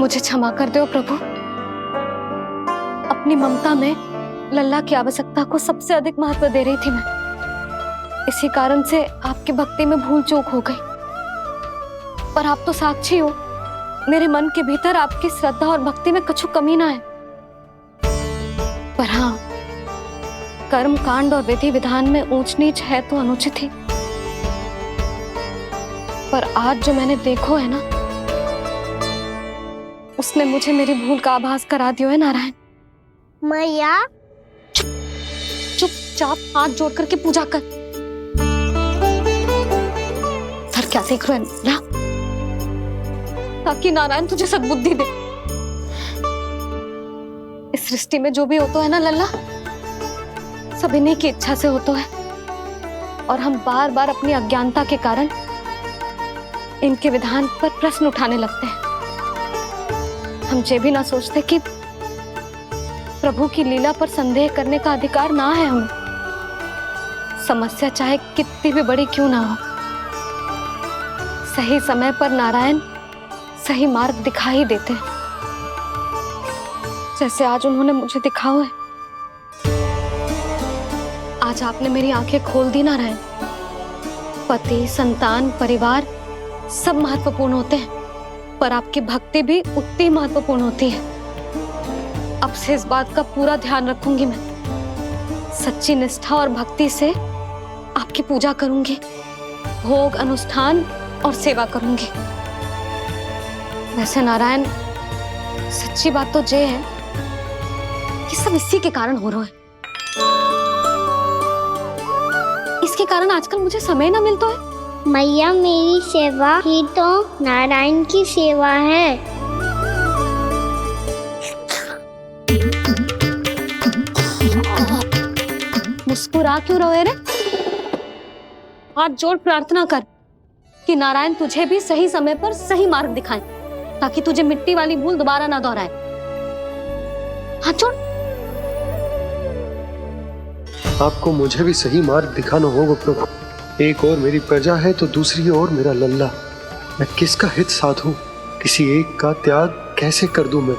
मुझे क्षमा कर दो प्रभु। अपनी ममता में लल्ला की आवश्यकता को सबसे अधिक महत्व दे रही थी मैं। इसी कारण से आपकी भक्ति में भूल चूक हो गई। पर आप तो साक्षी हो, मेरे मन के भीतर आपकी श्रद्धा और भक्ति में कछु कमी ना है। पर हाँ, कर्म कांड और विधि विधान में ऊंच नीच है तो अनुचित ही। पर आज जो मैंने देखो है ना, उसने मुझे मेरी भूल का आभास करा दियो है नारायण। मैया चुपचाप हाथ जोड़ करके पूजा कर। सर क्या देख रहे हैं ना, ताकि नारायण तुझे सद्बुद्धि दे। इस सृष्टि में जो भी होता है ना लल्ला, सब इन्हीं की इच्छा से होता है। और हम बार बार अपनी अज्ञानता के कारण इनके विधान पर प्रश्न उठाने लगते हैं। हम ये भी ना सोचते कि प्रभु की लीला पर संदेह करने का अधिकार ना है हमें। समस्या चाहे कितनी भी बड़ी क्यों ना हो, सही समय पर नारायण सही मार्ग दिखा ही देते हैं, जैसे आज उन्होंने मुझे दिखाओ है। आज आपने मेरी आंखें खोल दी नारायण। पति, संतान, परिवार सब महत्वपूर्ण होते हैं, पर आपकी भक्ति भी उतनी महत्वपूर्ण होती है। अब से इस बात का पूरा ध्यान रखूंगी मैं। सच्ची निष्ठा और भक्ति से आपकी पूजा करूंगी, भोग, अनुष्ठान और सेवा करूंगी। वैसे नारायण, सच्ची बात तो ये है कि सब इसी के कारण हो रहा है। इसके कारण आजकल मुझे समय ना मिलता है। मैया, मेरी सेवा ही तो नारायण की सेवा है। मुस्कुरा क्यों रहे रे? हाथ जोड़ प्रार्थना कर कि नारायण तुझे भी सही समय पर सही मार्ग दिखाएं, ताकि तुझे मिट्टी वाली भूल दोबारा ना दोहराए। हाथ जोड़। आपको मुझे भी सही मार्ग दिखाना होगा प्रभु। एक और मेरी प्रजा है तो दूसरी ओर मेरा लल्ला। मैं किसका हित साधूं? किसी एक का त्याग कैसे कर दूं मैं?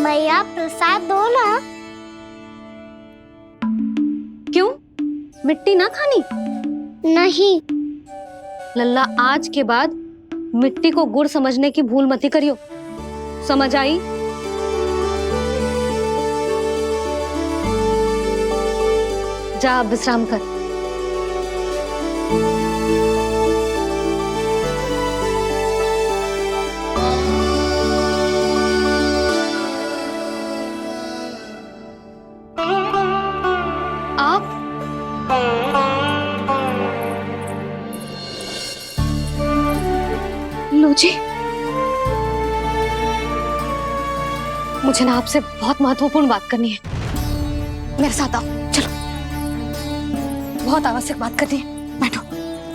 मैया, प्रसाद दो ना। क्यों? मिट्टी ना खानी? नहीं। लल्ला, आज के बाद मिट्टी को गुड़ समझने की भूल मत करियो। समझ आई? जा अब विश्राम कर। आप लो जी, मुझे ना आपसे बहुत महत्वपूर्ण बात करनी है। मेरे साथ आओ, चलो। बहुत आवश्यक बात करनी है। बैठो,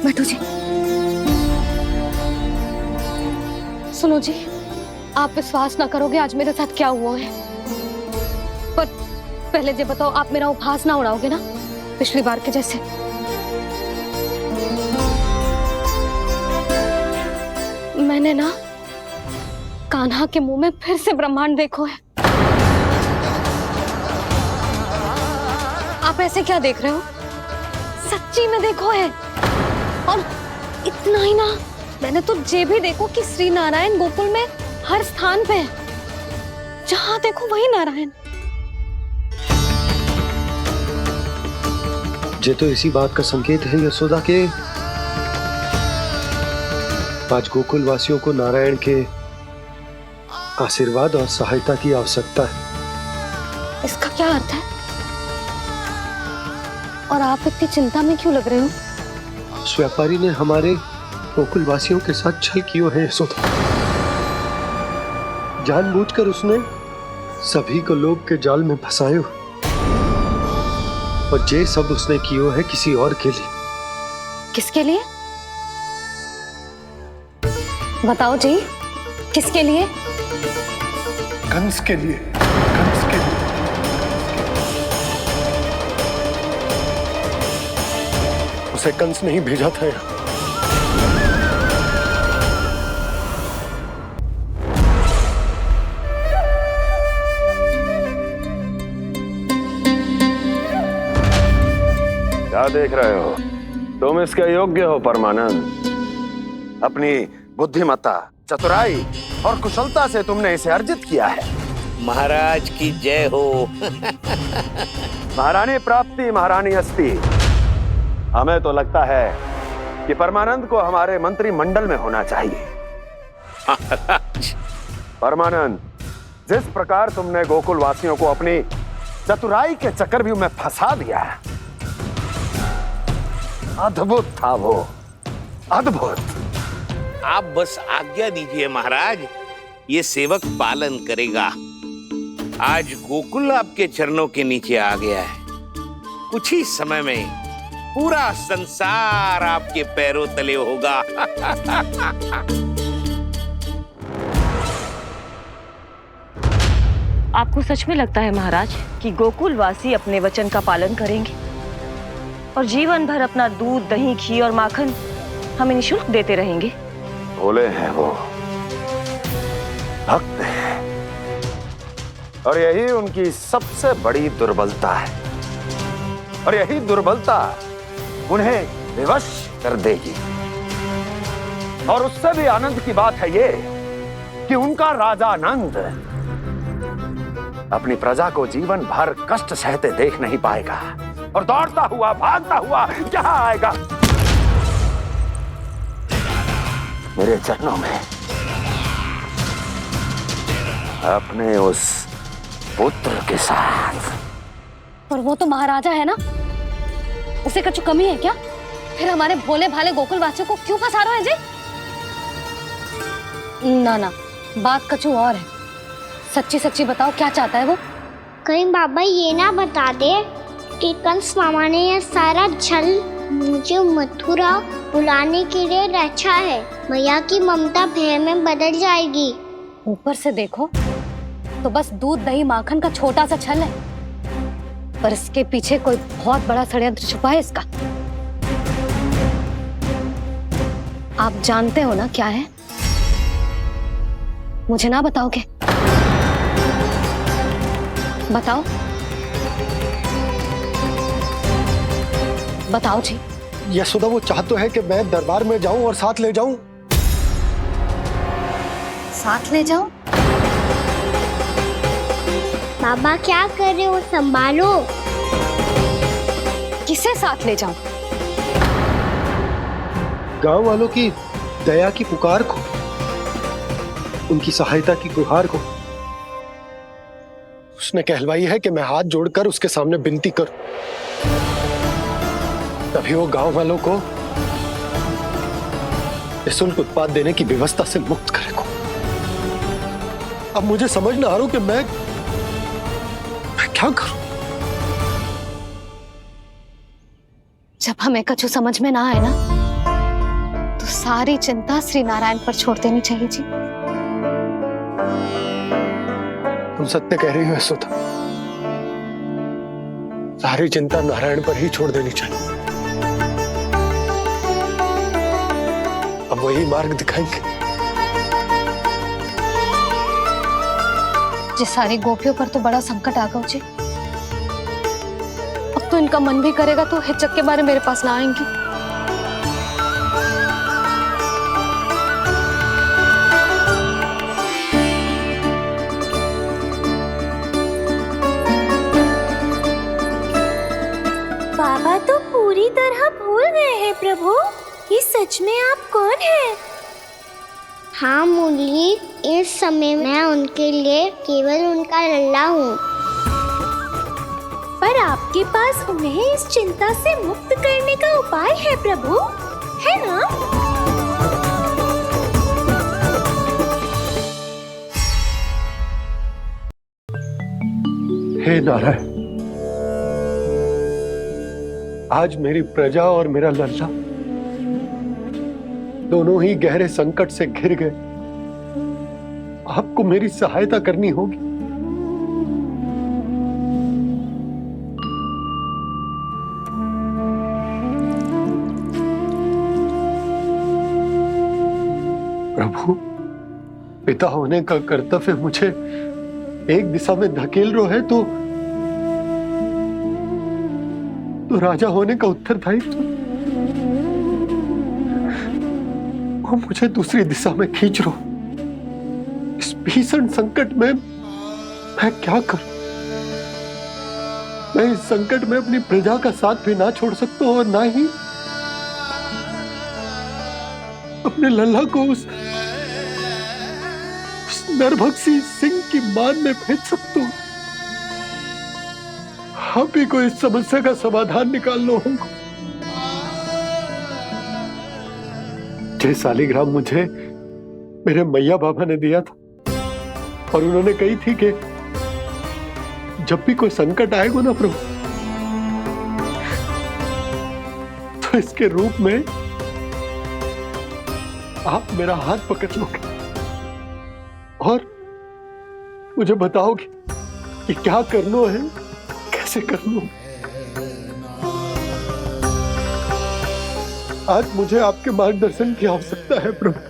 बैठो जी। सुनो जी, आप विश्वास ना करोगे आज मेरे साथ क्या हुआ है। पर पहले ये बताओ, आप मेरा उपहास ना उड़ाओगे ना, पिछली बार के जैसे? मैंने ना कान्हा के मुंह में फिर से ब्रह्मांड देखो है। आप ऐसे क्या देख रहे हो? सच्ची में देखो है। और इतना ही ना, मैंने तो ये भी देखो कि श्री नारायण गोकुल में हर स्थान पे है। जहां देखो वही नारायण। ये तो इसी बात का संकेत है यशोदा के आज गोकुल वासियों को नारायण के आशीर्वाद और सहायता की आवश्यकता है। इसका क्या अर्थ है? और आप इतनी चिंता में क्यों लग रहे हो? उस व्यापारी ने हमारे गोकुल वासियों के साथ छल किया है यशोदा। जानबूझकर उसने सभी को लोभ के जाल में फंसायो, और ये सब उसने किया है किसी और के लिए। किसके लिए? बताओ जी, किसके लिए? कंस के लिए। उसे कंस नहीं भेजा था यहाँ। क्या देख रहे हो? तुम इसके योग्य हो परमानंद। अपनी बुद्धिमत्ता, चतुराई और कुशलता से तुमने इसे अर्जित किया है। महाराज की जय हो। महारानी प्राप्ति महारानी अस्ति। हमें तो लगता है कि परमानंद को हमारे मंत्रिमंडल में होना चाहिए। महाराज, परमानंद, जिस प्रकार तुमने गोकुल वासियों को अपनी चतुराई के चक्रव्यूह में फंसा दिया, अद्भुत था वो, अद्भुत। आप बस आज्ञा दीजिए महाराज, ये सेवक पालन करेगा। आज गोकुल आपके चरणों के नीचे आ गया है। कुछ ही समय में पूरा संसार आपके पैरों तले होगा। आपको सच में लगता है महाराज कि गोकुलवासी अपने वचन का पालन करेंगे और जीवन भर अपना दूध, दही, घी और माखन हमें निःशुल्क देते रहेंगे? भोले हैं वो, भक्त हैं, और यही उनकी सबसे बड़ी दुर्बलता है। और यही दुर्बलता उन्हें विवश कर देगी। और उससे भी आनंद की बात है ये कि उनका राजा नंद अपनी प्रजा को जीवन भर कष्ट सहते देख नहीं पाएगा और दौड़ता हुआ, भागता हुआ यहाँ आएगा मेरे चरणों में, अपने उस पुत्र के साथ। पर वो तो महाराजा है ना, उसे कुछ कमी है क्या? फिर हमारे भोले भाले गोकुल वासियों को क्यों फंसा रहे हैं जी? ना ना, बात कछु और है। सच्ची सच्ची बताओ, क्या चाहता है वो? कहीं बाबा ये ना बता दे कि कंस मामा ने यह सारा छल मुझे मथुरा बुलाने के लिए रचा है। मैया की ममता भय में बदल जाएगी। ऊपर से देखो तो बस दूध, दही, माखन का छोटा सा छल है, पर इसके पीछे कोई बहुत बड़ा षड्यंत्र छुपा है इसका। आप जानते हो ना क्या है? मुझे ना बताओगे? बताओ बताओ जी। यशोदा, वो चाह तो है कि मैं दरबार में जाऊं और साथ ले जाऊं। साथ ले जाओ? बाबा क्या कर रहे हो, संभालो। किसे साथ ले जाऊं? गांव वालों की दया की पुकार को, उनकी सहायता की गुहार को। उसने कहलवाई है कि मैं हाथ जोड़कर उसके सामने विनती करूं, तभी वो गांव वालों को निःशुल्क उत्पाद देने की व्यवस्था से मुक्त करेगा। अब मुझे समझ ना आ रहा कि मैं क्या करूं। जब हमें कछु समझ में ना आए ना, तो सारी चिंता श्री नारायण पर छोड़ देनी चाहिए जी। तुम सत्य कह रही हो यशोदा, सारी चिंता नारायण पर ही छोड़ देनी चाहिए। अब वही मार्ग दिखाएंगे। जिस सारी गोपियों पर तो बड़ा संकट आ गया जी। अब तो इनका मन भी करेगा तो हिचक के बारे मेरे पास ना आएंगी। बाबा तो पूरी तरह भूल गए हैं प्रभु, ये सच में आप कौन हैं? हाँ मुरली, इस समय मैं उनके लिए केवल उनका लल्ला हूँ। पर आपके पास उन्हें इस चिंता से मुक्त करने का उपाय है प्रभु, है ना? हे नारायण, आज मेरी प्रजा और मेरा लल्ला दोनों ही गहरे संकट से घिर गए। आपको मेरी सहायता करनी होगी। प्रभु, पिता होने का कर्तव्य मुझे एक दिशा में धकेल रहे है तो राजा होने का उत्तरदायित्व वो मुझे दूसरी दिशा में खींच रो। इस भीषण संकट में मैं क्या करूं? मैं इस संकट में अपनी प्रजा का साथ भी ना छोड़ सकता हूं और ना ही अपने लल्ला को उस नरभक्षी सिंह की मान में भेज सकता हूं। आप ही को इस समस्या का समाधान निकालना होगा। जय शालिग्राम मुझे मेरे मैया बाबा ने दिया था और उन्होंने कही थी कि जब भी कोई संकट आएगा ना प्रभु, तो इसके रूप में आप मेरा हाथ पकड़ लोगे और मुझे बताओगे कि क्या करना है, कैसे करना है। आज मुझे आपके मार्गदर्शन की आवश्यकता है प्रभु।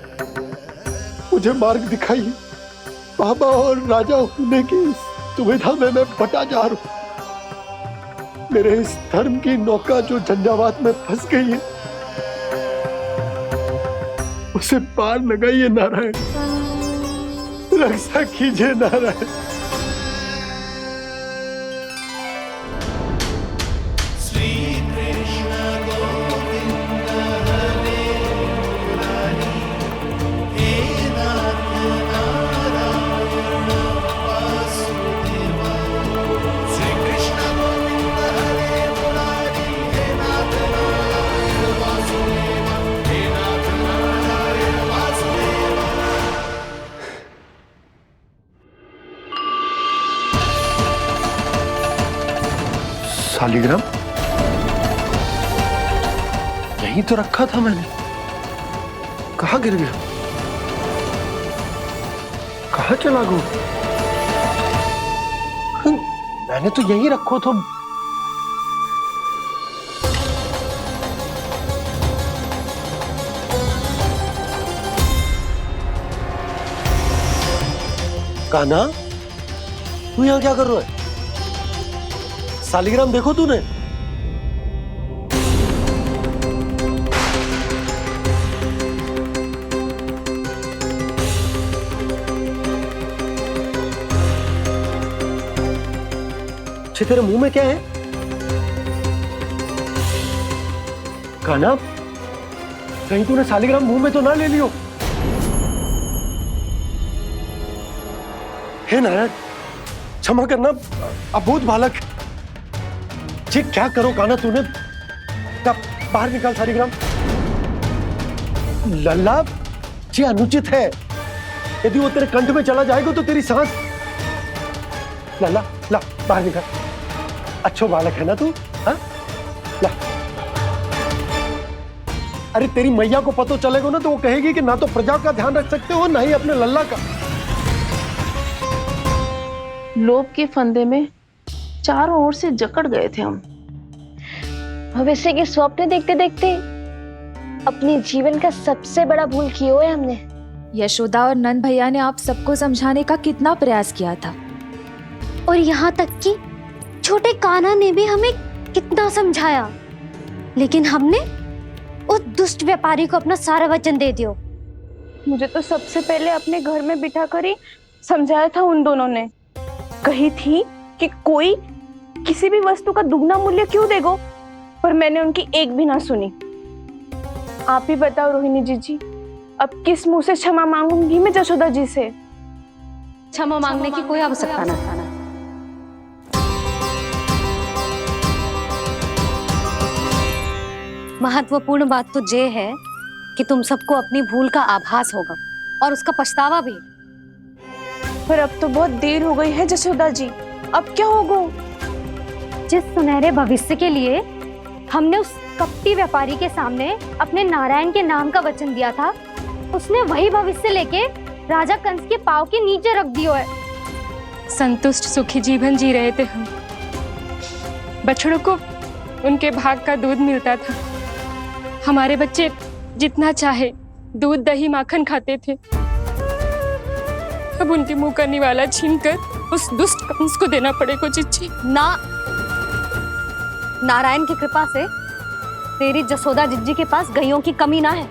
मुझे मार्ग दिखाइए। बाबा और राजा होने की दुविधा में मैं बटा जा रहा हूं। मेरे इस धर्म की नौका जो झंझावात में फंस गई है, उसे पार लगाइए नारायण, रक्षा कीजिए नारायण। शालिग्राम यहीं तो रखा था मैंने, कहाँ गिर गया? कहाँ चला गया? मैंने तो यहीं रखो था। कान्हा, तू यहाँ क्या कर रहा है? शालिग्राम देखो तूने? अच्छे, तेरे मुंह में क्या है? कान्हा, कहीं तूने शालिग्राम मुंह में तो ना ले लियो? हे नारायण, क्षमा करना, अबोध बालक। जी क्या करो कान्हा तूने? बाहर निकाल शालिग्राम। लल्ला, जी अनुचित है। यदि वो तेरे कंठ में चला जाएगा तो तेरी सांस। लल्ला, ला बाहर निकाल। अच्छो बालक है ना तू? हाँ, ला। अरे तेरी मैया को पता चलेगा ना तो वो कहेगी कि ना तो प्रजा का ध्यान रख सकते हो ना ही अपने लल्ला का। लोभ के फंदे में चारों ओर से जकड़ गए थे हम। भविष्य के स्वप्न देखते देखते अपने जीवन का सबसे बड़ा भूल किया है हमने। यशोदा और नंद भैया ने आप सबको समझाने का कितना प्रयास किया था, और यहाँ तक कि छोटे कान्हा ने भी हमें कितना समझाया, लेकिन हमने उस दुष्ट व्यापारी को अपना सारा वचन दे दिया। मुझे तो सबसे पहले अपने घर में बिठा कर ही समझाया था उन दोनों ने। कही थी कि कोई किसी भी वस्तु का दुगना मूल्य क्यों देगो, पर मैंने उनकी एक भी ना सुनी। आप ही बताओ रोहिणी जी, अब किस मुंह से क्षमा मांगूंगी मैं जशोदा जी से? क्षमा मांगने की कोई आवश्यकता ना। महत्वपूर्ण बात तो ये है कि तुम सबको अपनी भूल का आभास होगा और उसका पछतावा भी। पर अब तो बहुत देर हो गई है जशोदा जी, अब क्या होगा? जिस सुनहरे भविष्य के लिए हमने उस कपटी व्यापारी के सामने अपने नारायण के नाम का वचन दिया था, उसने वही भविष्य लेके राजा कंस के पांव के नीचे रख दिया है। संतुष्ट सुखी जीवन जी रहे थे हम। बछड़ों को उनके भाग का दूध मिलता था। हमारे बच्चे जितना चाहे दूध दही माखन खाते थे। अब उनके मुंह का निवाला छीनकर उस दुष्ट कंस को देना पड़ेगा चिच्ची। ना, नारायण की कृपा से तेरी जसोदा जिज्जी के पास गैयों की कमी ना है।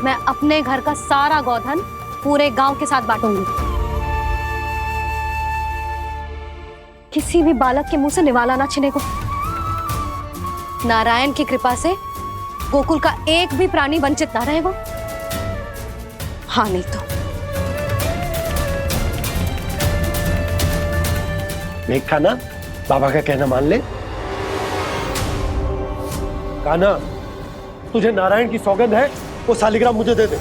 मैं अपने घर का सारा गोधन पूरे गांव के साथ बांटूंगी। किसी भी बालक के मुंह से निवाला ना छिने को। नारायण की कृपा से गोकुल का एक भी प्राणी वंचित ना रहेगा। हाँ नहीं तो देख कान्हा, बाबा का कहना मान ले। कान्हा, तुझे नारायण की सौगंध है, वो शालिग्राम मुझे दे दे।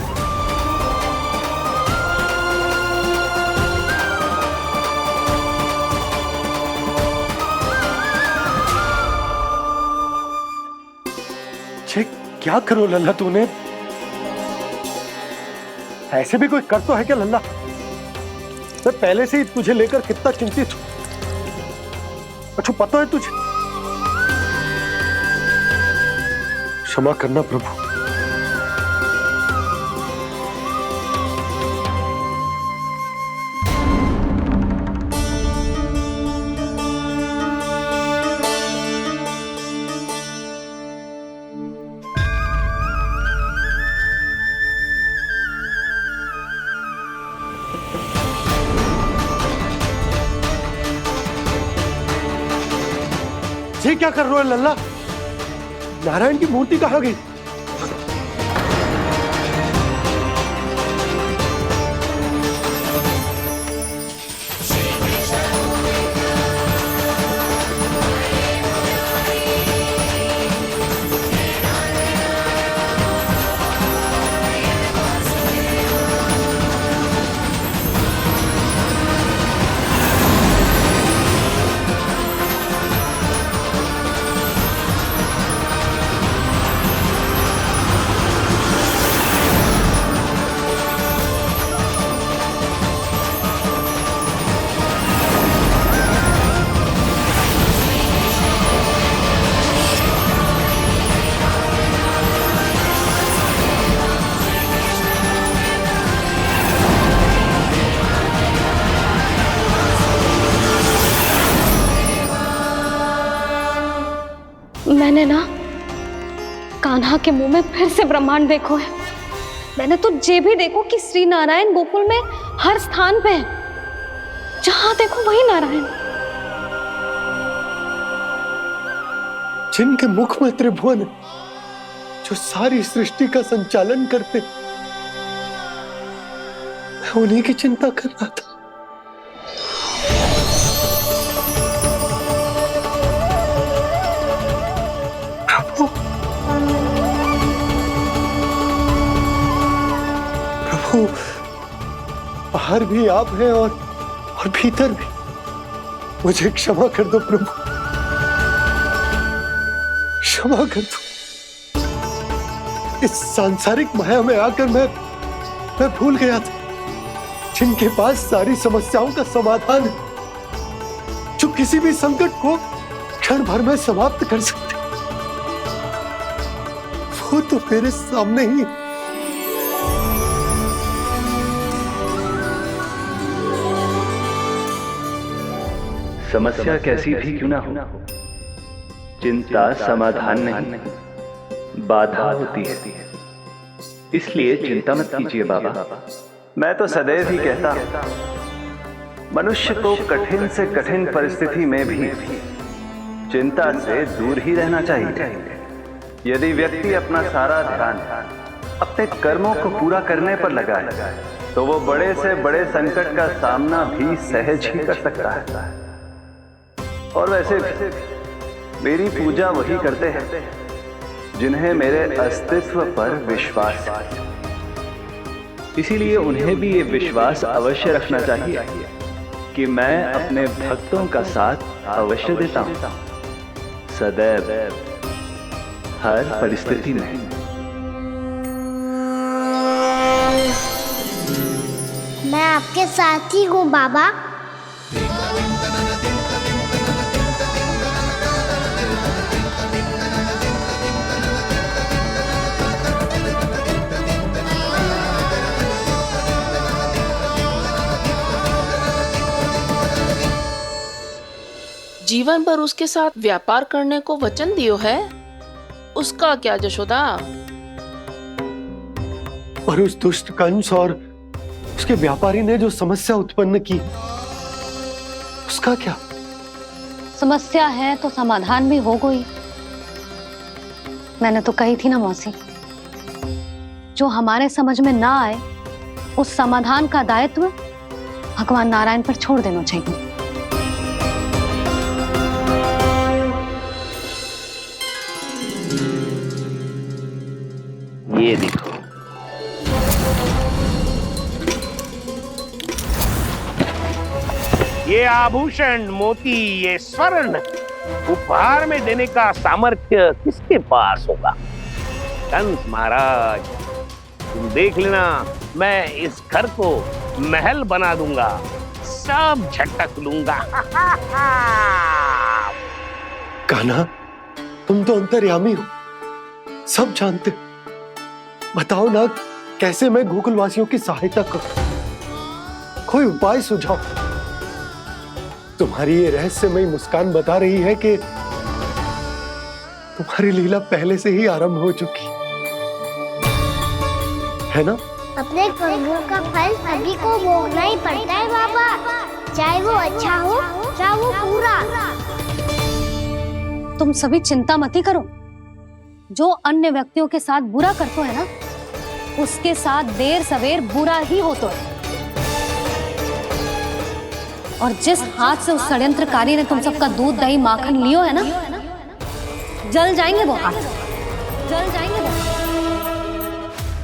छे, क्या करो लल्ला तूने? ऐसे भी कोई कर तो है क्या लल्ला? मैं पहले से ही तुझे लेकर कितना चिंतित हूं। अच्छा पता है तुझे? क्षमा करना प्रभु। ये क्या कर रहे हो लल्ला? नारायण की मूर्ति कहाँ गई? मैंने ना कान्हा के मुंह में फिर से ब्रह्मांड देखो है। मैंने तो ये भी देखो कि श्री नारायण गोकुल में हर स्थान पे है। जहां देखो वही नारायण। जिनके मुख में त्रिभुवन है, जो सारी सृष्टि का संचालन करते, मैं उन्हीं की चिंता कर रहा था। प्रभु, बाहर भी आप हैं और भीतर भी। मुझे क्षमा कर दो प्रभु, क्षमा कर दो। इस सांसारिक माया में आकर मैं भूल गया था जिनके पास सारी समस्याओं का समाधान है, जो किसी भी संकट को क्षण भर में समाप्त कर सकते, वो तो मेरे सामने ही। समस्या कैसी भी क्यों ना हो, चिंता समाधान नहीं, बाधा होती है। इसलिए चिंता मत कीजिए बाबा। मैं तो सदैव ही कहता हूं, मनुष्य को कठिन से कठिन परिस्थिति में भी चिंता से दूर ही रहना चाहिए। यदि व्यक्ति अपना सारा ध्यान अपने कर्मों को पूरा करने पर लगाए, तो वो बड़े से बड़े संकट का सामना भी सहज ही कर सकता है। और वैसे भी मेरी पूजा वही करते हैं जिन्हें मेरे अस्तित्व पर विश्वास है। इसीलिए उन्हें भी ये विश्वास अवश्य रखना चाहिए कि मैं अपने भक्तों का साथ अवश्य देता हूं, सदैव, हर परिस्थिति में। मैं आपके साथ ही हूँ बाबा। जीवन भर उसके साथ व्यापार करने को वचन दियो है, उसका क्या जशोदा? पर उस दुष्ट कंस और उसके व्यापारी ने जो समस्या उत्पन्न की, उसका क्या? समस्या है तो समाधान भी हो गई। मैंने तो कही थी ना मौसी, जो हमारे समझ में ना आए उस समाधान का दायित्व भगवान नारायण पर छोड़ देना चाहिए। ये देखो, ये आभूषण, मोती, ये स्वर्ण उपहार में देने का सामर्थ्य किसके पास होगा? कंस महाराज, तुम देख लेना, मैं इस घर को महल बना दूंगा, सब झटक लूंगा। कान्हा, तुम तो अंतर्यामी हो, सब जानते। बताओ ना, कैसे मैं गोकुलवासियों की सहायता करूं? कोई उपाय सुझाओ। तुम्हारी ये रहस्यमयी मुस्कान बता रही है कि तुम्हारी लीला पहले से ही आरंभ हो चुकी है ना? अपने कर्मों का फल सभी को भोगना ही पड़ता है बाबा, चाहे वो अच्छा हो चाहे वो बुरा। तुम सभी चिंता मत करो। जो अन्य व्यक्तियों के साथ बुरा करते है ना, उसके साथ देर सवेर बुरा ही होता है। और जिस हाथ से उस षड्यंत्रकारी ने तुम सबका दूध दही माखन लियो है ना, जल जाएंगे वो हाथ, जल जाएंगे वो।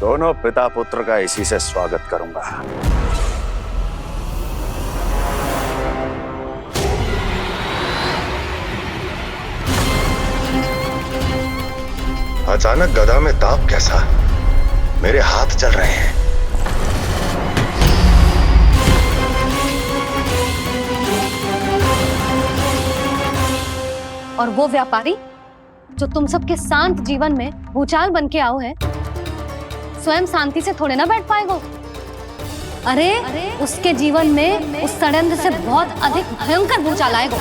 दोनों पिता पुत्र का इसी से स्वागत करूंगा। अचानक गदा में ताप कैसा? मेरे हाथ जल रहे हैं। और वो व्यापारी जो तुम सबके शांत जीवन में भूचाल बन के आओ है, स्वयं शांति से थोड़े ना बैठ पाएगा। अरे उसके जीवन में उस षड्यंत्र से बहुत अधिक भयंकर भूचाल आएगा।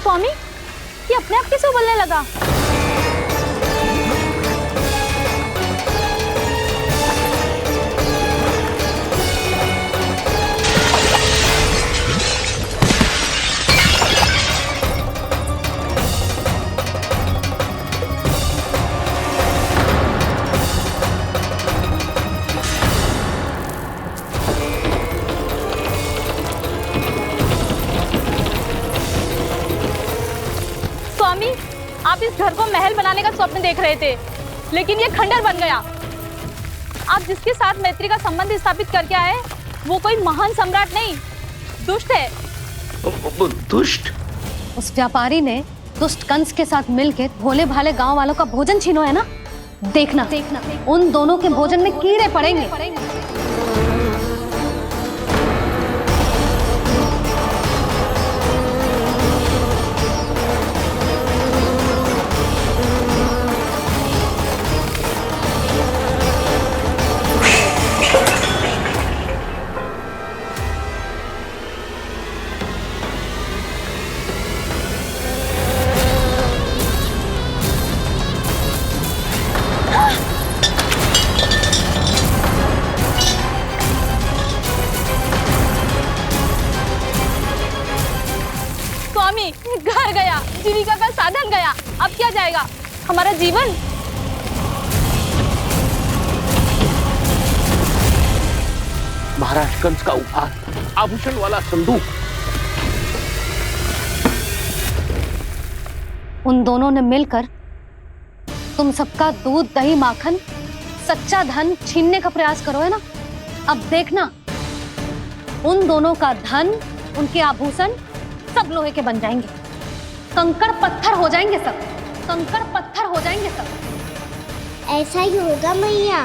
स्वामी, ये अपने आप कैसे बोलने लगा? स्वामी, आप इस घर को महल बनाने का स्वप्न देख रहे थे, लेकिन ये खंडर बन गया। आप जिसके साथ मैत्री का संबंध स्थापित करके आए, वो कोई महान सम्राट नहीं, दुष्ट है। दुष्ट? उस व्यापारी ने दुष्ट कंस के साथ मिलकर भोले भाले गांव वालों का भोजन छीनो है ना। देखना उन दोनों के भोजन में कीड़े पड़ेंगे। घर गया, जीविका का साधन गया, अब क्या जाएगा हमारा जीवन? महाराज कंस का उपहार, आभूषण वाला संदूक। उन दोनों ने मिलकर तुम सबका दूध दही माखन सच्चा धन छीनने का प्रयास करो है ना। अब देखना, उन दोनों का धन, उनके आभूषण सब लोहे के बन जाएंगे, कंकड़ पत्थर हो जाएंगे सब, कंकड़ पत्थर हो जाएंगे सब। ऐसा ही होगा मैया।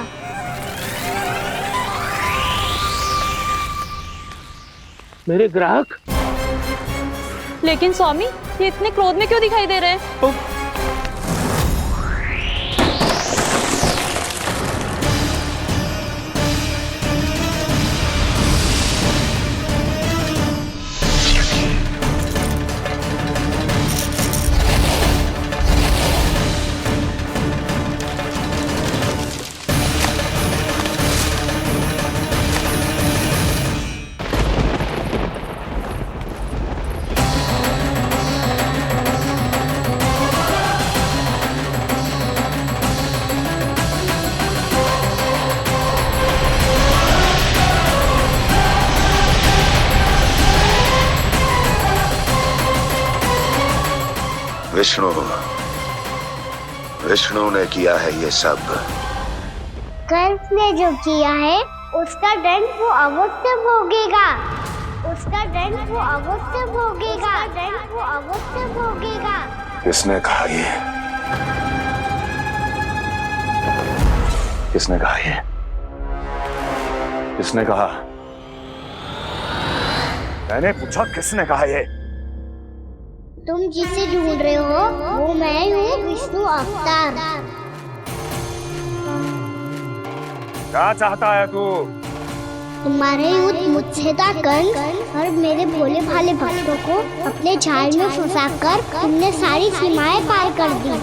मेरे ग्राहक। लेकिन स्वामी, ये इतने क्रोध में क्यों दिखाई दे रहे हैं? विष्णु ने किया है ये सब। कंस ने जो किया है उसका दंड वो अवश्य भोगेगा। उसका दंड वो अवश्य भोगेगा। दंड वो अवश्य भोगेगा। किसने कहा ये? किसने कहा ये? किसने कहा? मैंने पूछा किसने कहा ये? तुम जिसे ढूंढ रहे हो वो मैं हूँ, विष्णु अवतार। क्या चाहता है तू? तुम्हारे युद्ध मुझसे था कंस, और मेरे भोले भाले भक्तों को अपने जाल में फंसाकर तुमने सारी सीमाएं पार कर दी।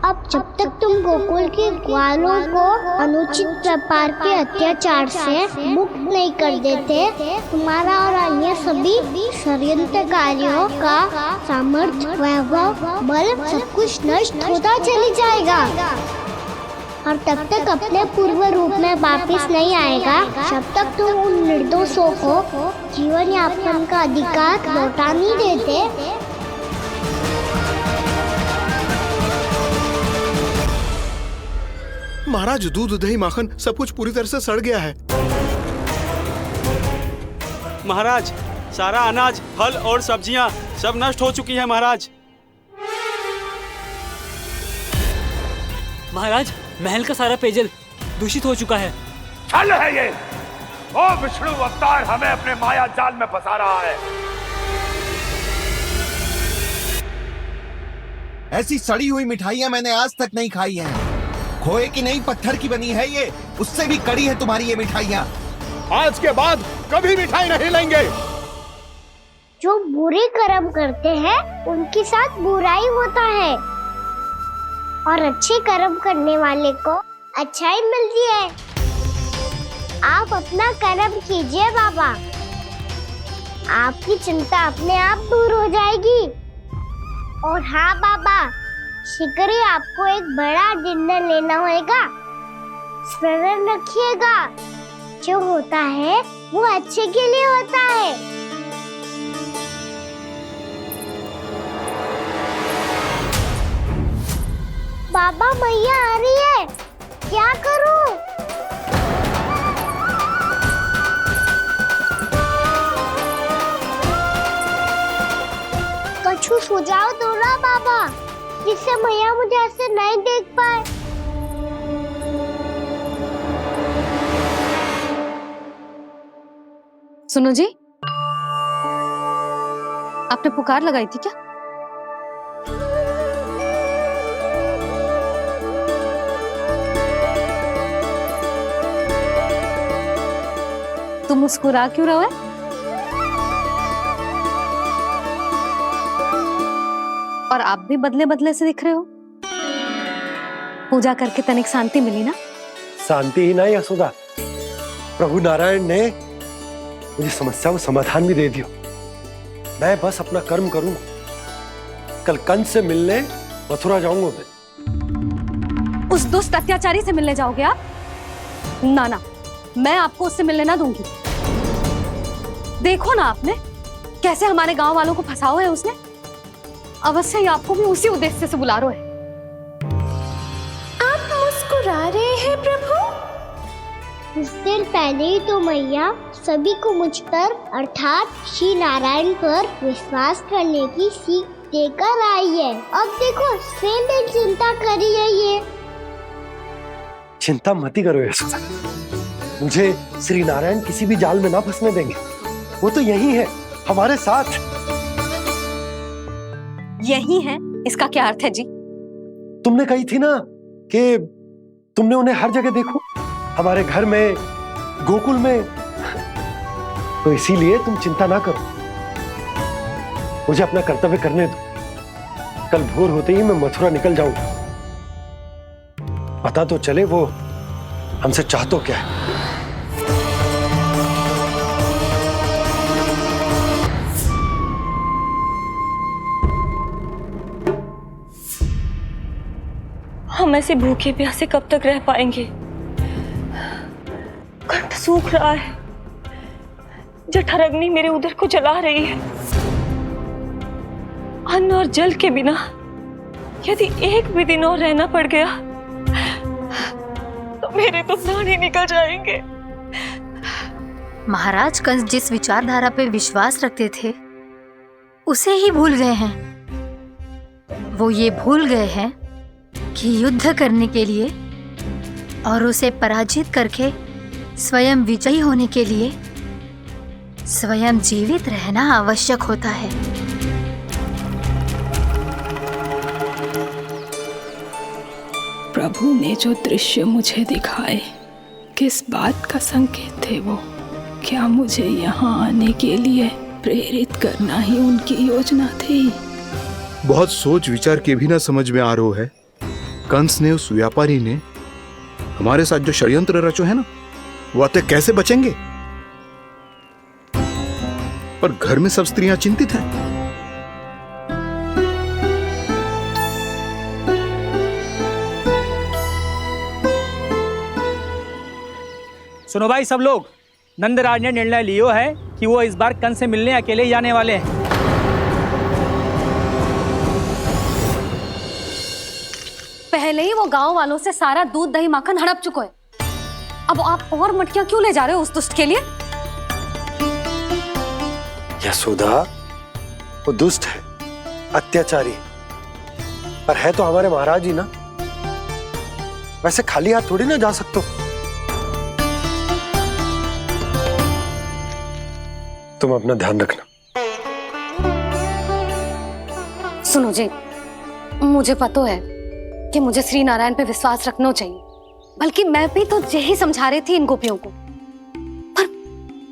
अब जब तक तुम गोकुल के ग्वालों को अनुचित प्रकार के अत्याचार से मुक्त नहीं कर देते, तुम्हारा और अन्य सभी षड्यंत्रकारियों का सामर्थ्य, वैभव, बल सब कुछ नष्ट होता चली जाएगा, और तब तक अपने पूर्व रूप में वापस नहीं आएगा जब तक तुम उन निर्दोषों को जीवन यापन का अधिकार लौटा नहीं देते। महाराज, दूध दही माखन सब कुछ पूरी तरह से सड़ गया है। महाराज, सारा अनाज, फल और सब्जियां सब नष्ट हो चुकी है महाराज। महाराज, महल का सारा पेयजल दूषित हो चुका है। छल है ये। वो विष्णु अवतार हमें अपने माया जाल में फंसा रहा है। ऐसी सड़ी हुई मिठाइयां मैंने आज तक नहीं खाई हैं। खोए की नहीं, पत्थर की बनी है ये, उससे भी कड़ी है तुम्हारी ये मिठाइयां। आज के बाद कभी मिठाई नहीं लेंगे। जो बुरे कर्म करते हैं उनके साथ बुराई होता है, और अच्छे कर्म करने वाले को अच्छाई मिलती है। आप अपना कर्म कीजिए बाबा, आपकी चिंता अपने आप दूर हो जाएगी। और हाँ बाबा, शीघ्र ही आपको एक बड़ा डिनर लेना होगा। स्मरण रखिएगा, जो होता है वो अच्छे के लिए होता है। बाबा, मैया आ रही है, क्या करूं? कुछ सुझाव दो ना बाबा, जिससे मैया मुझे ऐसे नहीं देख पाए। सुनो जी, आपने पुकार लगाई थी क्या? तुम मुस्कुरा क्यों रहे हो? और आप भी बदले बदले से दिख रहे हो। पूजा करके तनिक शांति मिली ना? शांति ही नहीं यशोदा, प्रभु नारायण ने मुझे समस्या को समाधान भी दे दिया। मैं बस अपना कर्म करूं। कल कंस से मिलने मथुरा जाऊंगा मैं। उस दुष्ट अत्याचारी से मिलने जाओगे आप? ना ना, मैं आपको उससे मिलने ना दूंगी। देखो ना आपने कैसे हमारे गांव वालों को फंसाओ है उसने। अवश्य ही आपको भी उसी उद्देश्य से बुला रहा है। आप मुस्कुरा रहे हैं प्रभु? कुछ देर पहले ही तो मैया सभी को मुझ पर अर्थात श्री नारायण पर विश्वास करने की सीख देकर आई है। अब देखो स्वयं भी चिंता करी है ये। चिंता मत ही करो यशोदा, मुझे श्री नारायण किसी भी जाल में ना फंसने देंगे। वो तो यही है हमारे साथ। यही है, इसका क्या अर्थ है जी? तुमने कही थी ना कि तुमने उन्हें हर जगह देखो, हमारे घर में, गोकुल में। तो इसीलिए तुम चिंता ना करो, मुझे अपना कर्तव्य करने दो। कल भोर होते ही मैं मथुरा निकल जाऊंगा। पता तो चले वो हमसे चाहतो क्या है। हम ऐसे भूखे प्यासे कब तक रह पाएंगे? कंठ सूख रहा है, जठराग्नि मेरे उदर को जला रही है। अन्न और जल के बिना यदि एक भी दिन और रहना पड़ गया तो मेरे तो प्राण ही निकल जाएंगे। महाराज कंस जिस विचारधारा पे विश्वास रखते थे उसे ही भूल गए हैं। वो ये भूल गए हैं कि युद्ध करने के लिए और उसे पराजित करके स्वयं विजयी होने के लिए स्वयं जीवित रहना आवश्यक होता है। प्रभु ने जो दृश्य मुझे दिखाए किस बात का संकेत थे वो? क्या मुझे यहाँ आने के लिए प्रेरित करना ही उनकी योजना थी? बहुत सोच विचार के भी ना समझ में आ रहा है। कंस ने, उस व्यापारी ने हमारे साथ जो षड्यंत्र रचो है ना, वो आते कैसे बचेंगे? पर घर में सब स्त्रियां चिंतित हैं। सुनो भाई सब लोग, नंदराज ने निर्णय लियो है कि वो इस बार कंस से मिलने अकेले ही जाने वाले हैं। पहले ही वो गांव वालों से सारा दूध दही माखन हड़प चुका है, अब आप और मटकियां क्यों ले जा रहे हो उस दुष्ट के लिए? यशोदा, वो दुष्ट है, अत्याचारी, पर है तो हमारे महाराज ही ना। वैसे खाली हाथ थोड़ी ना जा सकते हो। तुम अपना ध्यान रखना। सुनो जी, मुझे पता है कि मुझे श्री नारायण पे विश्वास रखना चाहिए, बल्कि मैं भी तो यही समझा रही थी इन गोपियों को, पर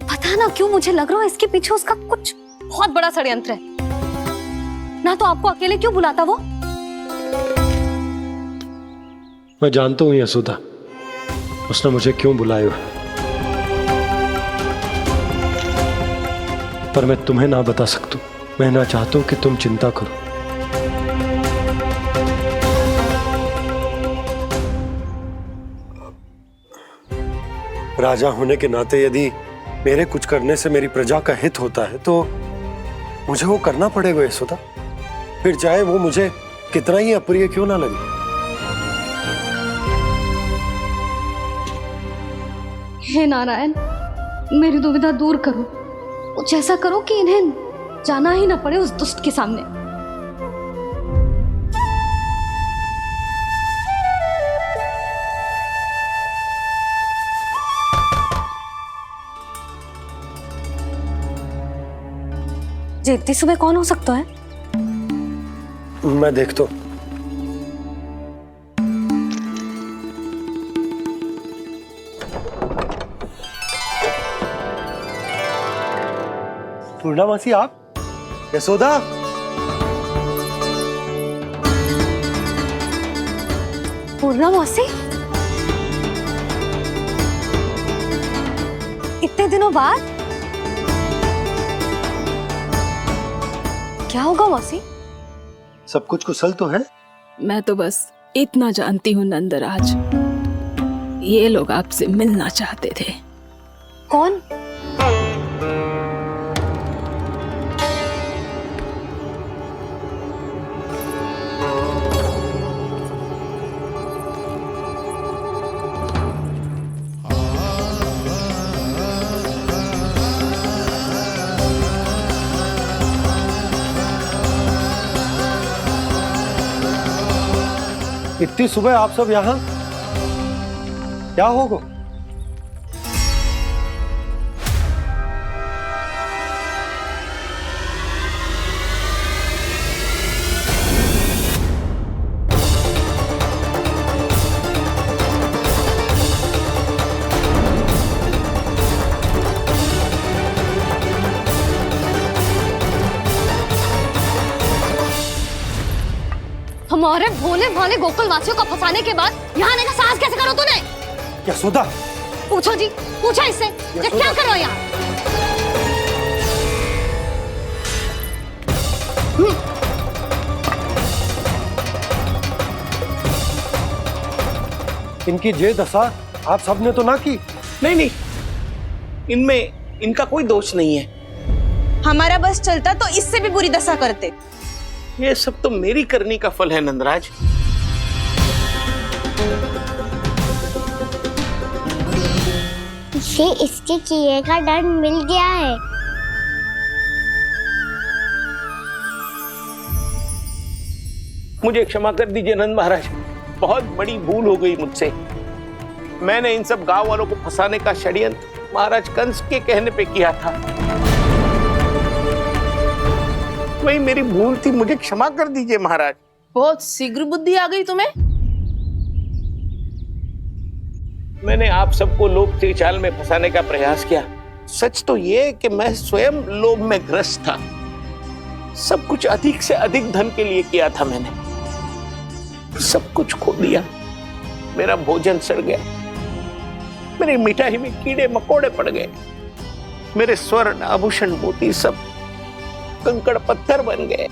पता ना क्यों मुझे लग रहा है इसके पीछे उसका कुछ बहुत बड़ा षड्यंत्र है। ना तो आपको अकेले क्यों बुलाता वो? मैं जानता हूं यशोदा, उसने मुझे क्यों बुलाया, पर मैं तुम्हें ना बता सकता। मैं ना चाहता हूं कि तुम चिंता करो। राजा होने के नाते यदि मेरे कुछ करने से मेरी प्रजा का हित होता है तो मुझे वो करना पड़ेगा यशोदा, फिर चाहे वो मुझे कितना ही अप्रिय क्यों ना लगे। हे नारायण, मेरी दुविधा दूर करो, कुछ ऐसा करो कि इन्हें जाना ही ना पड़े उस दुष्ट के सामने। जी इतनी सुबह कौन हो सकता है? मैं देखता हूं। पूर्णा मासी, आप? यशोदा, पूर्णा मौसी, इतने दिनों बाद? क्या होगा मौसी? सब कुछ कुशल तो है? मैं तो बस इतना जानती हूँ नंदराज, ये लोग आपसे मिलना चाहते थे। कौन? इतनी सुबह आप सब यहाँ? क्या होगा? हमारे भोले भाले गोकुल वासियों को फंसाने के बाद यहाँ आने का साहस कैसे करो तूने? यशोदा, पूछो जी, पूछो इससे, ये क्या करो यहाँ? इनकी ये दशा आप सबने तो ना की? नहीं नहीं, इनमें इनका कोई दोष नहीं है। हमारा बस चलता तो इससे भी बुरी दशा करते। ये सब तो मेरी करनी का फल है नंदराज। इसे इसके किए का डर मिल गया है। मुझे क्षमा कर दीजिए नंद महाराज, बहुत बड़ी भूल हो गई मुझसे। मैंने इन सब गांव वालों को फंसाने का षड्यंत्र महाराज कंस के कहने पे किया था। वही मेरी भूल थी, मुझे क्षमा कर दीजिए महाराज। बहुत शीघ्र बुद्धि आ गई तुम्हें। मैंने आप सबको लोभ के जाल में फंसाने का प्रयास किया। सच तो ये कि मैं स्वयं लोभ में ग्रस्त था। सब कुछ अधिक से अधिक धन के लिए किया था मैंने। सब कुछ खो दिया। मेरा भोजन सड़ गया, मेरी मिठाई में कीड़े मकोड़े पड़ गए, मेरे स्वर्ण आभूषण मोती सब कंकड़ पत्थर बन गए।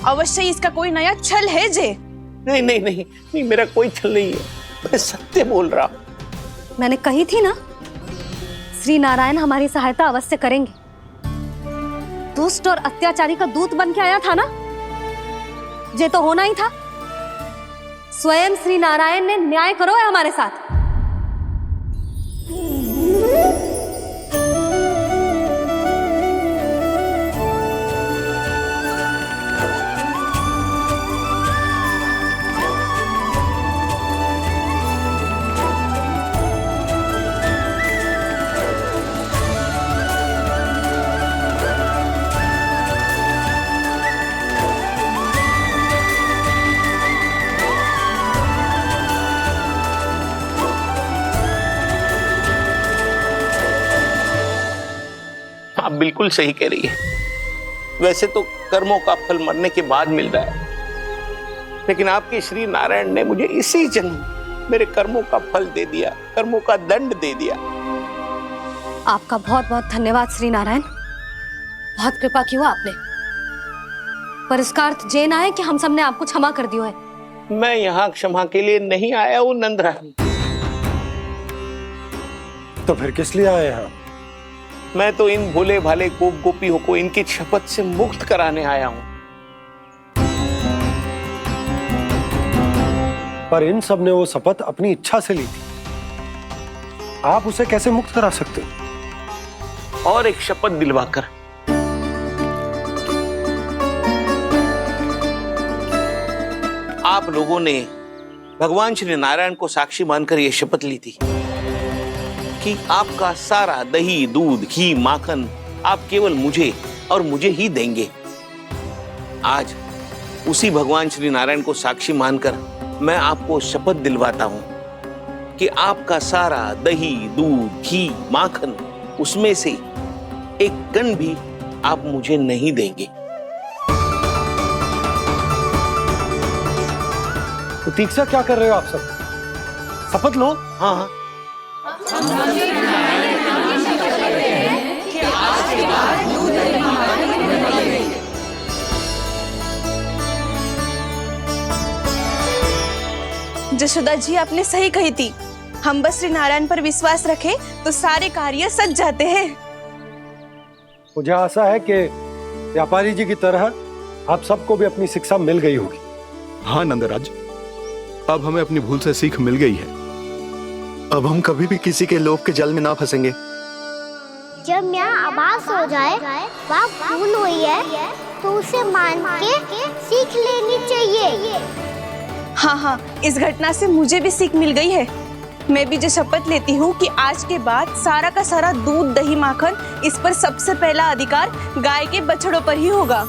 अवश्य इसका कोई नया छल है जे। नहीं नहीं नहीं नहीं, मेरा कोई छल नहीं है, मैं सत्य बोल रहा हूं। मैंने कही थी ना, श्री नारायण हमारी सहायता अवश्य करेंगे। दुष्ट और अत्याचारी का दूत बन के आया था ना, ये तो होना ही था। स्वयं श्री नारायण ने न्याय करो है हमारे साथ। आप बिल्कुल सही कह रही है। वैसे तो कर्मों का फल मरने के बाद मिल रहा है, लेकिन आपके श्री नारायण ने मुझे इसी जन्म मेरे कर्मों का फल दे दिया, कर्मों का दंड दे दिया। आपका बहुत बहुत धन्यवाद श्री नारायण, बहुत कृपा की हो आपने। पर इसका अर्थ ये ना है कि हम सबने आपको क्षमा कर दिया है। मैं यहाँ क्षमा के लिए नहीं आया हूँ नंदरानी। तो फिर किस लिए आए हैं? मैं तो इन भोले भाले गोप गोपियों को इनकी शपथ से मुक्त कराने आया हूं। पर इन सब ने वो शपथ अपनी इच्छा से ली थी, आप उसे कैसे मुक्त करा सकते हो? और एक शपथ दिलवाकर। आप लोगों ने भगवान श्री नारायण को साक्षी मानकर यह शपथ ली थी कि आपका सारा दही, दूध, घी, माखन आप केवल मुझे और मुझे ही देंगे। आज उसी भगवान श्री नारायण को साक्षी मानकर मैं आपको शपथ दिलवाता हूं कि आपका सारा दही, दूध, घी, माखन उसमें से एक कण भी आप मुझे नहीं देंगे। प्रतीक्षा क्या कर रहे हो आप सब? शपथ लो। हाँ हाँ, जशोदा जी आपने सही कही थी। हम बस श्री नारायण पर विश्वास रखें तो सारे कार्य सज जाते हैं। मुझे आशा है कि व्यापारी जी की तरह आप सबको भी अपनी शिक्षा मिल गई होगी। हाँ नंदराज, अब हमें अपनी भूल से सीख मिल गई है। अब हम कभी भी किसी के लोभ के जाल में ना फंसेंगे। जब यहाँ आभास हो जाए वहाँ भूल हुई है तो उसे मान के सीख लेनी चाहिए। हाँ हाँ, इस घटना से मुझे भी सीख मिल गई है। मैं भी जो शपथ लेती हूँ कि आज के बाद सारा का सारा दूध, दही, माखन इस पर सबसे पहला अधिकार गाय के बछड़ों पर ही होगा।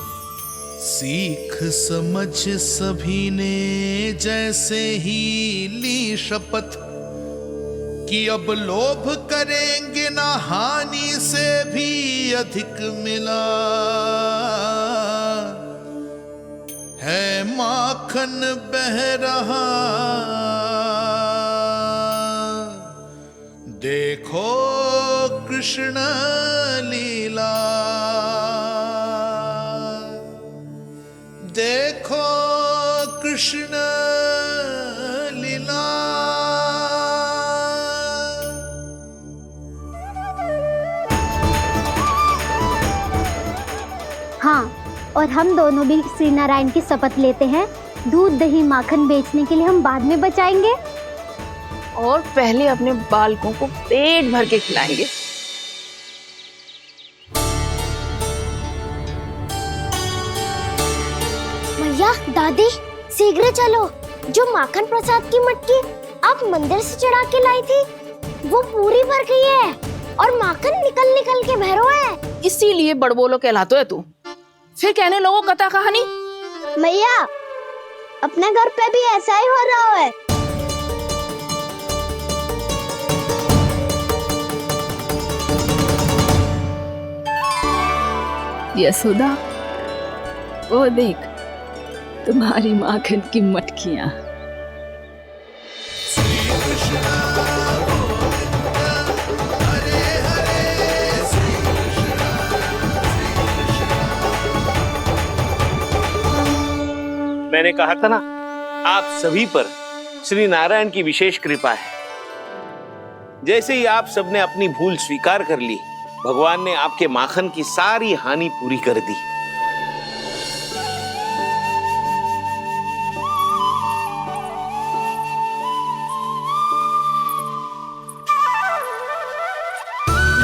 सीख समझ सभी ने जैसे ही ली शपथ कि अब लोभ करेंगे ना हानि से भी अधिक मिला है, माखन बह रहा देखो कृष्ण लीला, देखो कृष्ण लीला। हाँ, और और हम दोनों भी श्री नारायण की शपथ लेते हैं, दूध दही माखन बेचने के लिए हम बाद में बचाएंगे और पहले अपने बालकों को पेट भर के खिलाएंगे। भैया दादी शीघ्र चलो, जो माखन प्रसाद की मटकी आप मंदिर से चढ़ा के लाई थी वो पूरी भर गई है और माखन निकल निकल के बह रहा है। इसीलिए बड़बोलो कहलाता है तू। फिर कहने लोगों कथा कहानी। भैया अपने घर पे भी ऐसा ही हो रहा है। यशोदा, वो देख तुम्हारी माखन की मटकियां। मैंने कहा था ना, आप सभी पर श्री नारायण की विशेष कृपा है। जैसे ही आप सबने अपनी भूल स्वीकार कर ली, भगवान ने आपके माखन की सारी हानि पूरी कर दी।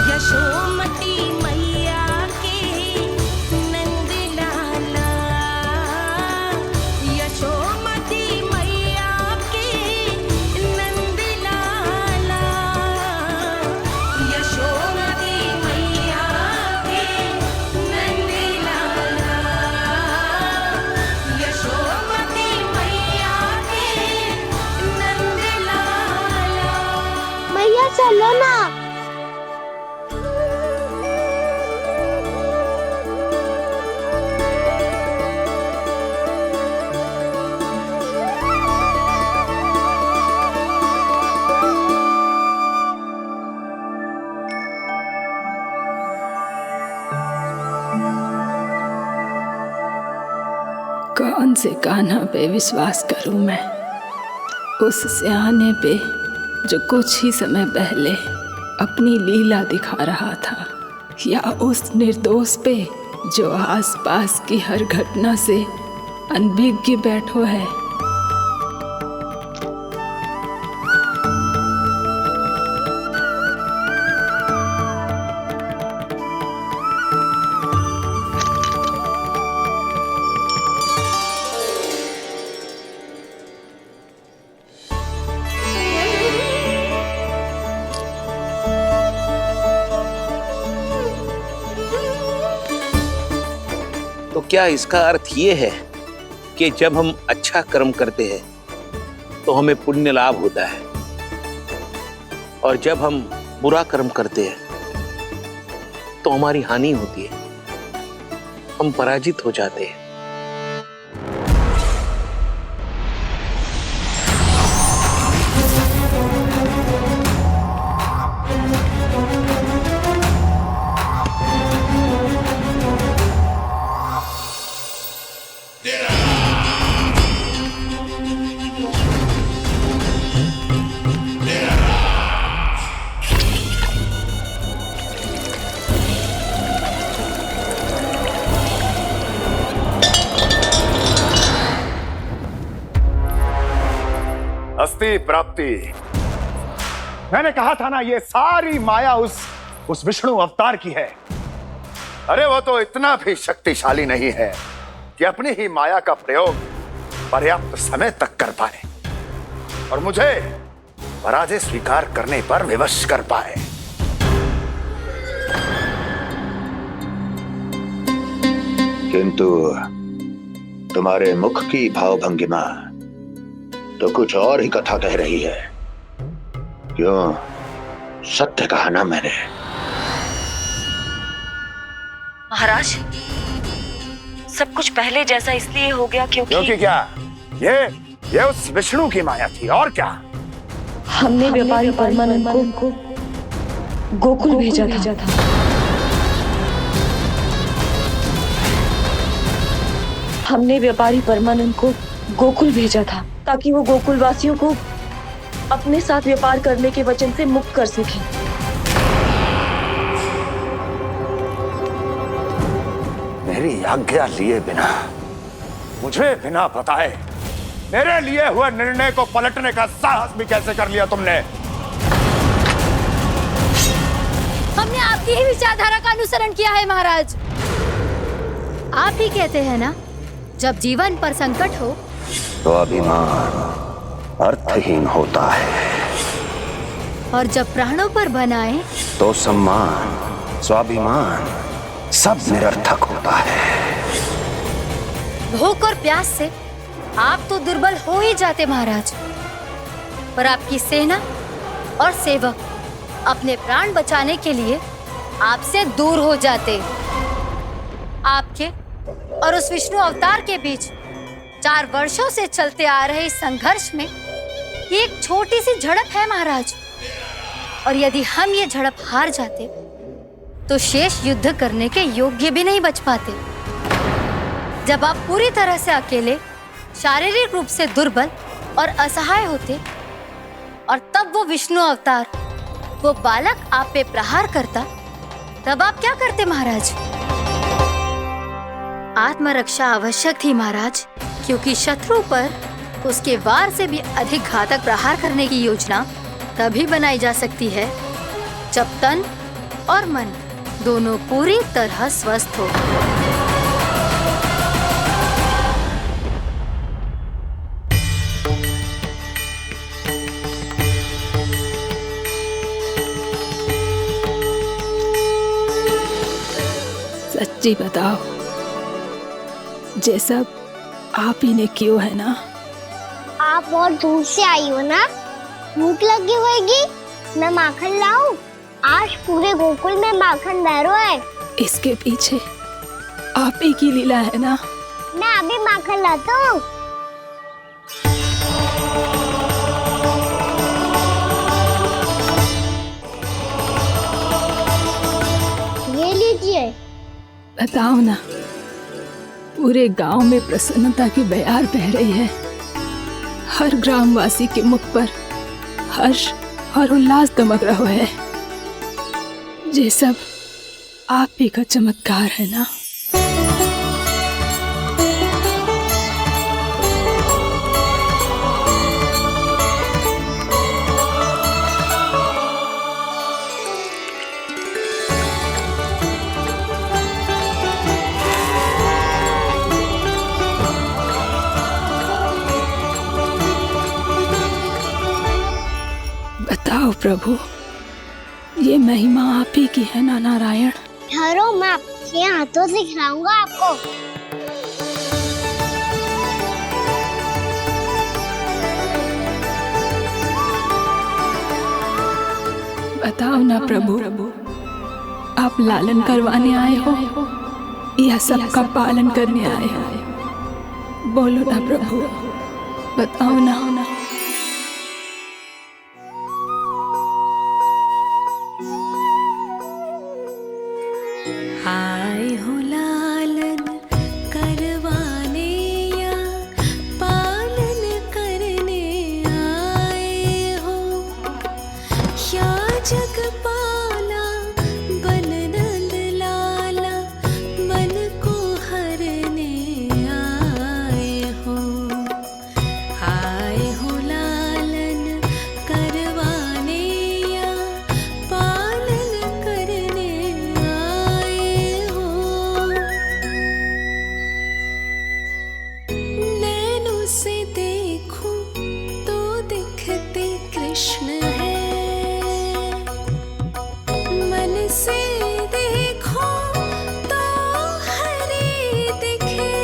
यशोमती मैया के नंद लाला, यशोमती मैया के नंद लाला, यशोमती मैया के नंद लाला, यशोमती मैया के नंद लाला। भैया चलो ना। कौन से कान्हा पे विश्वास करूं मैं? उस सियाने पे जो कुछ ही समय पहले अपनी लीला दिखा रहा था, या उस निर्दोष पे जो आसपास की हर घटना से अनभिज्ञ बैठो है? तो क्या इसका अर्थ ये है कि जब हम अच्छा कर्म करते हैं तो हमें पुण्य लाभ होता है, और जब हम बुरा कर्म करते हैं तो हमारी हानि होती है, हम पराजित हो जाते हैं? अस्ति प्राप्ति। मैंने कहा था ना, ये सारी माया उस विष्णु अवतार की है। अरे वो तो इतना भी शक्तिशाली नहीं है कि अपनी ही माया का प्रयोग पर्याप्त समय तक कर पाए और मुझे पराजय स्वीकार करने पर विवश कर पाए। किंतु तुम्हारे मुख की भावभंगिमा तो कुछ और ही कथा कह रही है। क्यों? सत्य कहा ना मैंने। महाराज, सब कुछ पहले जैसा इसलिए हो गया क्योंकि क्या? ये उस विष्णु की माया थी, और क्या? हमने व्यापारी परमानंद को गोकुल भेजा था। हमने व्यापारी परमानंद को गोकुल भेजा था ताकि वो गोकुल वासियों को अपने साथ व्यापार करने के वचन से मुक्त कर सके। मेरी आज्ञा लिए बिना, मुझे बिना बताए मेरे लिए हुए निर्णय को पलटने का साहस भी कैसे कर लिया तुमने? हमने आपकी ही विचारधारा का अनुसरण किया है महाराज। आप ही कहते हैं ना, जब जीवन पर संकट हो तो अभिमान अर्थहीन होता है, और जब प्राणों पर बनाए तो सम्मान स्वाभिमान सब निरर्थक होता है। भूख और प्यास से आप तो दुर्बल हो ही जाते महाराज, पर आपकी सेना और सेवक अपने प्राण बचाने के लिए आपसे दूर हो जाते। आपके और उस विष्णु अवतार के बीच 4 वर्षों से चलते आ रहे इस संघर्ष में एक छोटी सी झड़प है महाराज, और यदि हम ये झड़प हार जाते तो शेष युद्ध करने के योग्य भी नहीं बच पाते। जब आप पूरी तरह से अकेले, शारीरिक रूप से दुर्बल और असहाय होते, और तब वो विष्णु अवतार, वो बालक आप पे प्रहार करता, तब आप क्या करते महाराज? आत्मरक्षा आवश्यक थी महाराज, क्योंकि शत्रु पर उसके वार से भी अधिक घातक प्रहार करने की योजना तभी बनाई जा सकती है जब तन और मन दोनों पूरी तरह स्वस्थ हो। सच्ची बताओ, ये सब आप ही ने क्यों है ना? आप बहुत दूर से आई हो ना, भूख लगी होगी। मैं माखन लाऊं? आज पूरे गोकुल में माखन बह रहा है। इसके पीछे आप ही की लीला है ना? मैं अभी माखन लाता हूँ। ये लीजिए। बताओ ना, पूरे गांव में प्रसन्नता की बयार बह रही है। हर ग्रामवासी के मुख पर हर्ष और उल्लास दमक रहा है। ये सब आप ही का चमत्कार है ना? बताओ प्रभु, ये महिमा आप ही की है ना नारायण? ठहरो, मैं आपके हाथों से खिलाऊंगा आपको। बताओ ना प्रभु, आप लालन करवाने आए हो या सबका पालन करने आए हो? बोलो ना प्रभु, बताओ ना। आए हो लालन करवाने या पालन करने आए हो, या जगपाला बन नंद लाला मन को हरने आए हो। आए हो लालन करवाने या पालन करने आए हो। नैनों से देखूं तो दिखते कृष्ण है, मन से देखो तो हरि दिखे।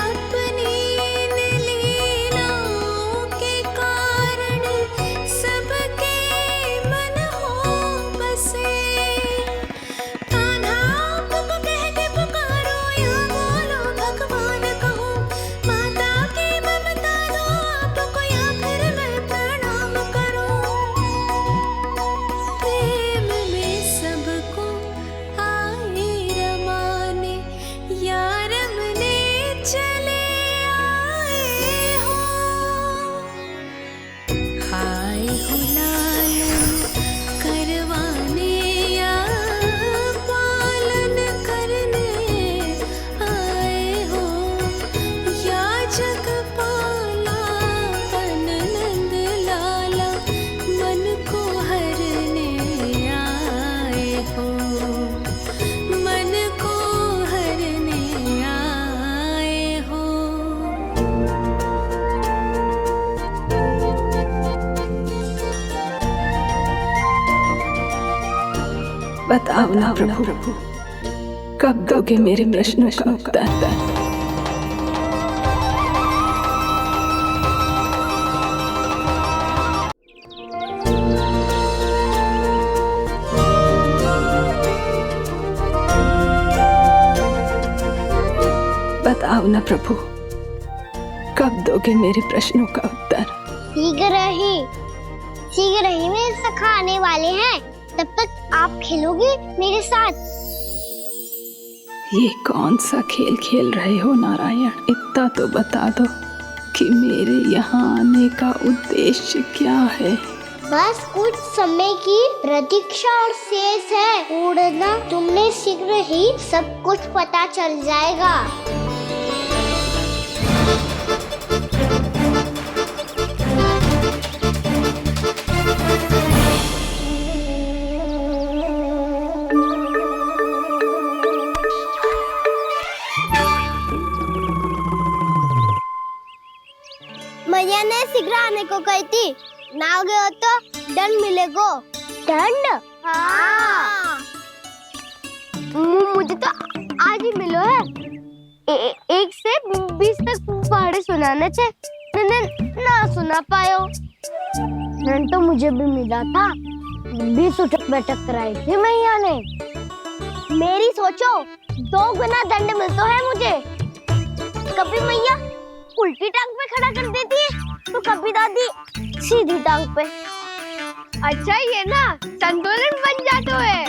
अपनी लीलाओं के कारण सबके मन हो बसे। कान्हा आपको कह के पुकारो या बोलो भगवान कहो, माता की ममता दो आपको या फिर मैं प्रणाम करूं। प्रेम में सबको आए रमाने, या रमने चले आए हो। आए हो लालन करवाने या पालन बताओ ना प्रभु, कब दोगे मेरे प्रश्नों का उत्तर? बताओ ना प्रभु, कब दोगे मेरे प्रश्नों का उत्तर? शीघ्र ही मेरे सखा आने वाले हैं, तब तक आप खेलोगे मेरे साथ। ये कौन सा खेल खेल रहे हो नारायण? इतना तो बता दो कि मेरे यहाँ आने का उद्देश्य क्या है? बस कुछ समय की प्रतीक्षा और शेष है उड़ना। तुमने शीघ्र ही सब कुछ पता चल जाएगा। मैया ने शीघ्र आने को कही थी, ना हो गए तो दंड मिलेगा। दंड? हाँ। मुझे तो आज ही मिलो है। 1 से 20 तक पहाड़े सुनाने थे, ना सुना पायो। दंड तो मुझे भी मिला था, 20 उठक बैठक कराई थी मैया ने। मेरी सोचो 2 गुना दंड मिलता है मुझे। कभी मैया उल्टी टांग पे खड़ा कर देती है, तो कभी दादी सीधी टांग पे। अच्छा ये ना संतुलन बन जाता है।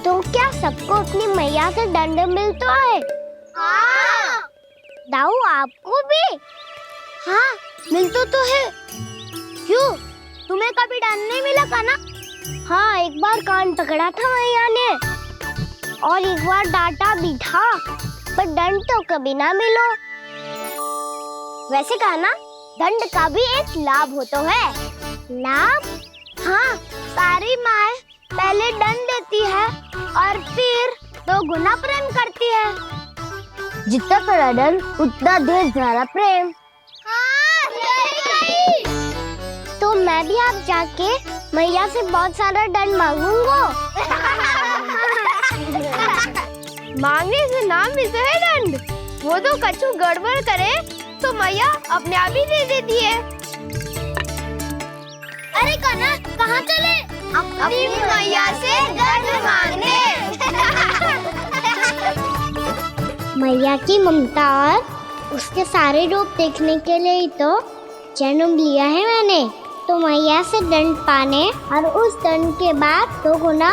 तो क्या सबको अपनी मैया से दंड मिलता है? हाँ। दाऊ आपको भी? हाँ मिलता तो है। क्यों, तुम्हें कभी दंड नहीं मिला का ना? हाँ, एक बार कान पकड़ा था मैया ने और एक बार डांटा भी था, पर दंड तो कभी ना मिलो। वैसे कहा ना, दंड का भी एक लाभ होता है। लाभ? हाँ, सारी माँ पहले दंड देती है और फिर 2 गुना प्रेम करती है। जितना बड़ा दंड उतना ढेर सारा प्रेम। हाँ, सही। तो मैं भी आप जाके मैया से बहुत सारा दंड मांगूंगा। मांगने से ना मिलता है दंड, वो तो कछु गड़बड़ करे तो मैया अपने आप ही दे देती है। अरे कन्हा, कहाँ चले? अपनी मैया से दंड मांगने। मैया की ममता और उसके सारे रूप देखने के लिए ही तो जन्म लिया है मैंने। तो मैया से दंड पाने और उस दंड के बाद 2 गुना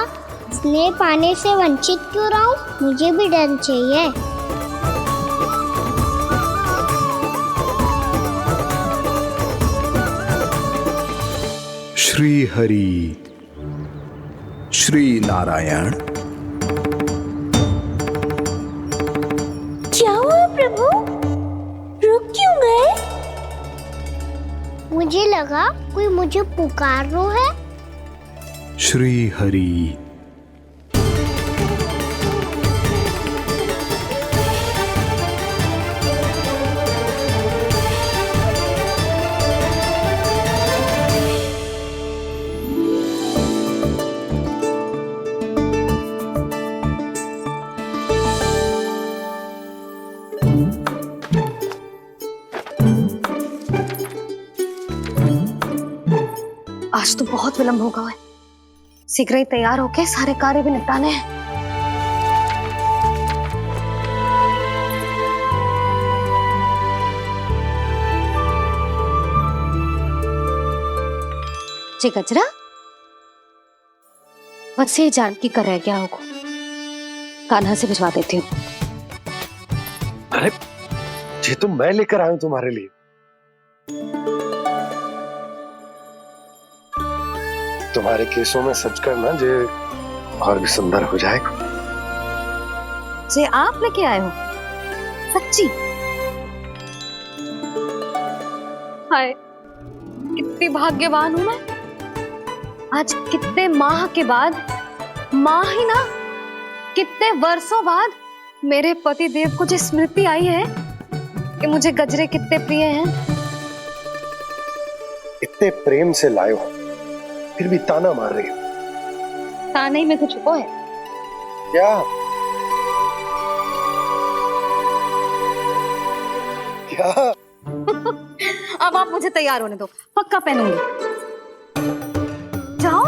स्नेह पाने से वंचित क्यों रहूं? मुझे भी दंड चाहिए। श्री हरि, श्री नारायण। क्या हुआ प्रभु? रुक क्यों गए? मुझे लगा कोई मुझे पुकार रहा है। श्री हरि। आज तो बहुत विलंब होगा है। शीघ्र ही तैयार होके सारे कार्य भी निपटाने हैं। जी गजरा, बस ये जान की कर रह गया होगा, कान्हा से भिजवा देती हूँ। अरे ये तो मैं लेकर आया हूं तुम्हारे लिए। तुम्हारे केसों में सच करना जे और भी सुंदर हो जाएगा। जे आप लेके आए हो? सच्ची? हाय, कितनी भाग्यवान हूं मैं। आज कितने माह के बाद, माह ही ना, कितने वर्षों बाद मेरे पति देव को जो स्मृति आई है कि मुझे गजरे कितने प्रिय हैं। इतने प्रेम से लाए हो, फिर भी ताना मार रही हो। ताने में कुछ छुपो है क्या? क्या? अब आप मुझे तैयार होने दो, पक्का पहनूंगी। जाओ।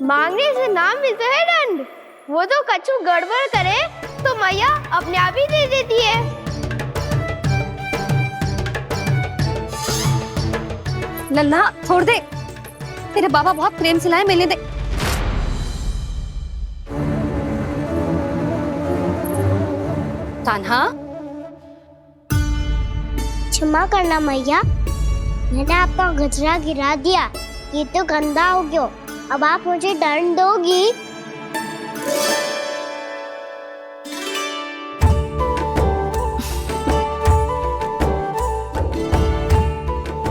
मांगने से नाम मिलता है दंड। वो तो कछु गड़बड़ करे तो मैया अपने आप ही दे देती है। लल्ला छोड़ दे, तेरे बाबा बहुत प्रेम से लाए, मिलने दे। कान्हा, क्षमा करना मैया, मैंने आपका गजरा गिरा दिया, ये तो गंदा हो गया। अब आप मुझे दंड दोगी?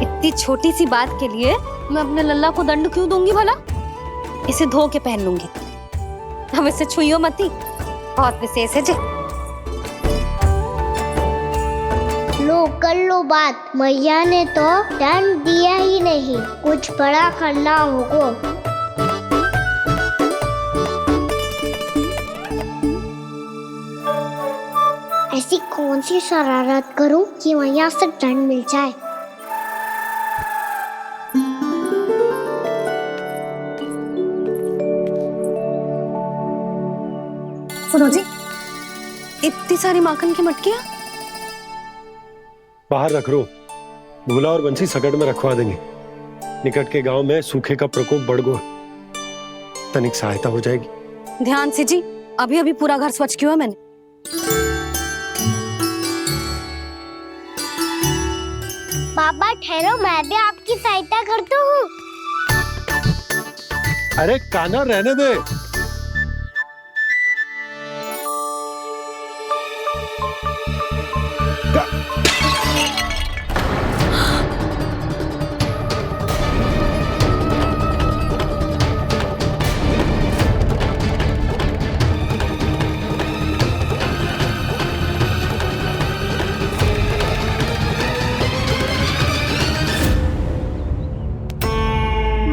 इतनी छोटी सी बात के लिए मैं अपने लल्ला को दंड क्यों दूंगी भला? इसे धो के पहन लूंगी। हम इसे छुइयो मती, बहुत विशेष है जी। लो कर लो बात, मैया ने तो दंड दिया ही नहीं, कुछ बड़ा करना होगा। ऐसी कौन सी शरारत करूं कि मैया से दंड मिल जाए? सुनो जी, इतनी सारी माखन की मटकियां बाहर रख रो, भूला और बंसी सकट में रखवा देंगे। निकट के गांव में सूखे का प्रकोप बढ़ गया, तनिक सहायता हो जाएगी। ध्यान से जी, अभी अभी पूरा घर स्वच्छ किया है मैंने। पापा ठहरो, मैं भी आपकी सहायता करता हूँ। अरे कान्हा रहने दे।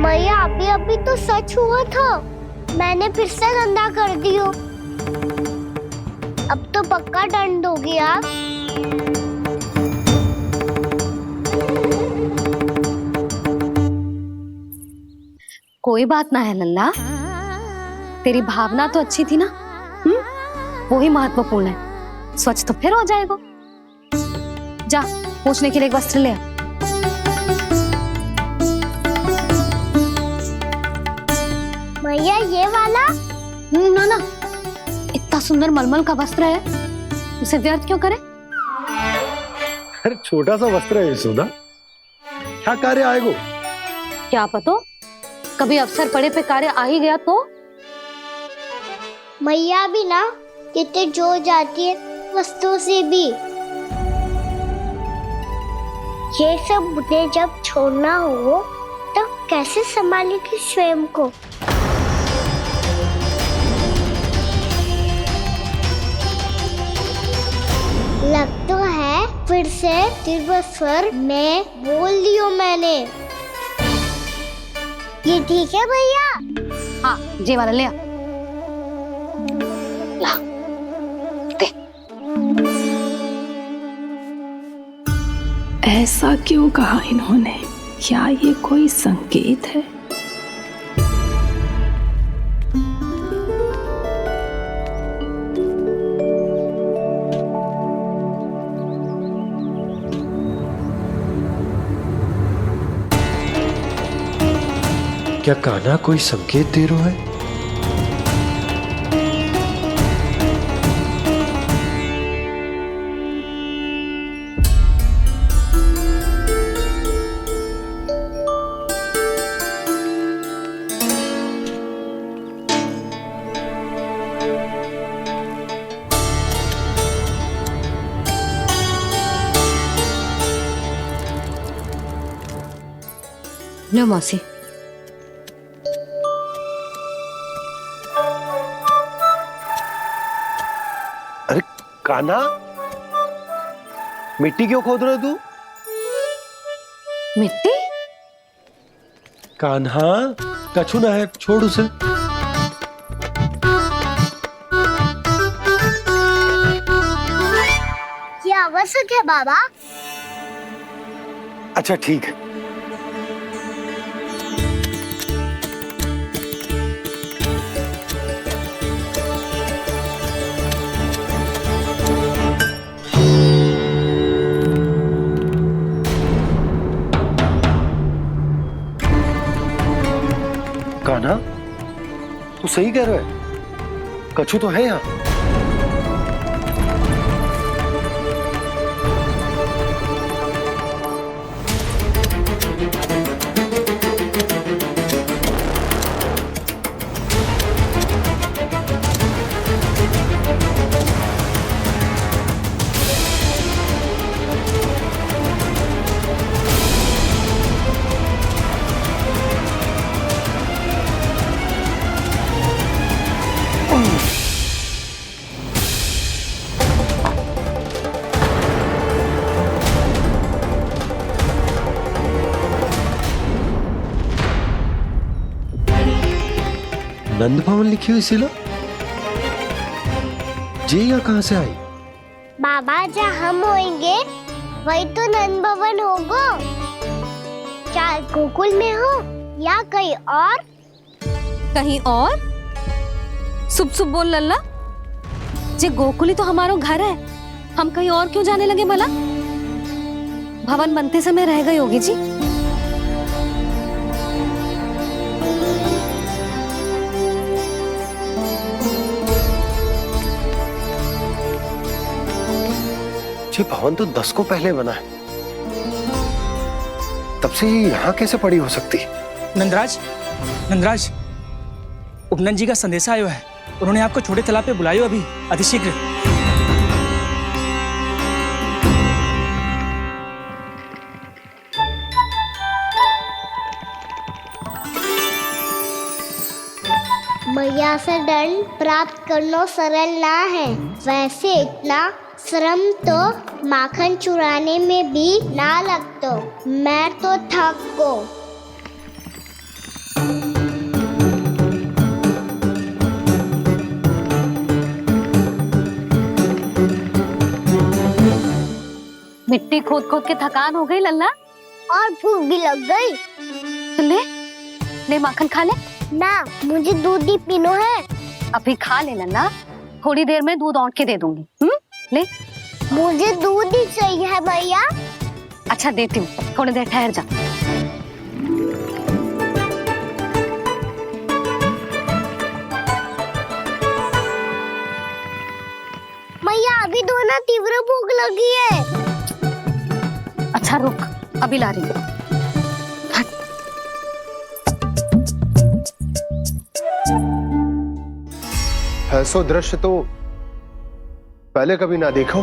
मैया अभी तो सच हुआ था, मैंने फिर से गंदा कर दियो। अब तो पक्का दंड दोगी आप। कोई बात ना है लल्ला, तेरी भावना तो अच्छी थी ना, वो ही महत्वपूर्ण है। स्वच्छ तो फिर हो जाएगा। जा, पोंछने के लिए एक वस्त्र ले आ। भैया ये वाला? ना ना, इतना सुंदर मलमल का वस्त्र है, उसे व्यर्थ क्यों करे? अरे छोटा सा वस्त्र है यशोदा, क्या कार्य आएगा? क्या पता, कभी अवसर पड़े पे कार्य आ ही गया तो। मैया भी ना कितने जो जाती है वस्तुओं से भी। ये सब मुझे जब छोड़ना हो तो कैसे संभालेगी स्वयं को? लग तो है फिर से तिरस्वर में बोल दियो मैंने। ये ठीक है भैया? हाँ, ये वाला ले आ। ला, दे। ऐसा क्यों कहा इन्होंने? क्या ये कोई संकेत है? क्या कान्हा कोई संकेत दे रहा है? लो मौसी। अरे कान्हा, मिट्टी क्यों खोद रहे तू? मिट्टी? कान्हा, कछु ना है, छोड़ उसे। ये आवश्यक है बाबा। अच्छा ठीक है। कान्हा, तू सही कह रहा है, कछु तो है यहाँ। नंद भवन लिखी हुई सिला, जी यहाँ कहाँ से आई? बाबा जहाँ हम होंगे वही तो नंद भवन होगा। चाहे गोकुल में हो या कहीं और। कहीं और? सुब सुब बोल लल्ला। जे गोकुली तो हमारो घर है, हम कहीं और क्यों जाने लगे भला? भवन बनते समय रह गई होगी जी। ये भवन तो 10 को पहले बना है, तब से ये यहाँ कैसे पड़ी हो सकती? नंदराज, नंदराज, उपनंद जी का संदेशा आयो है। उन्होंने आपको छोटे तालाब पे बुलायो अभी, अतिशीघ्र। मैया से दंड प्राप्त करना सरल ना है, वैसे इतना श्रम तो माखन चुराने में भी ना लगता। मैं तो थक गो। मिट्टी खोद खोद के थकान हो गई लल्ला, और भूख भी लग गई। तो ले ले माखन खा ले। ना, मुझे दूध ही पीनो है। अभी खा ले लल्ला, थोड़ी देर में दूध औंट के दे दूंगी। ले। मुझे दूध ही चाहिए है भैया। अच्छा देती हूँ, थोड़ी देर ठहर जा। भैया अभी तो ना तीव्र भूख लगी है। अच्छा रुक, अभी ला रही हूँ। ऐसा दृश्य तो पहले कभी ना देखो।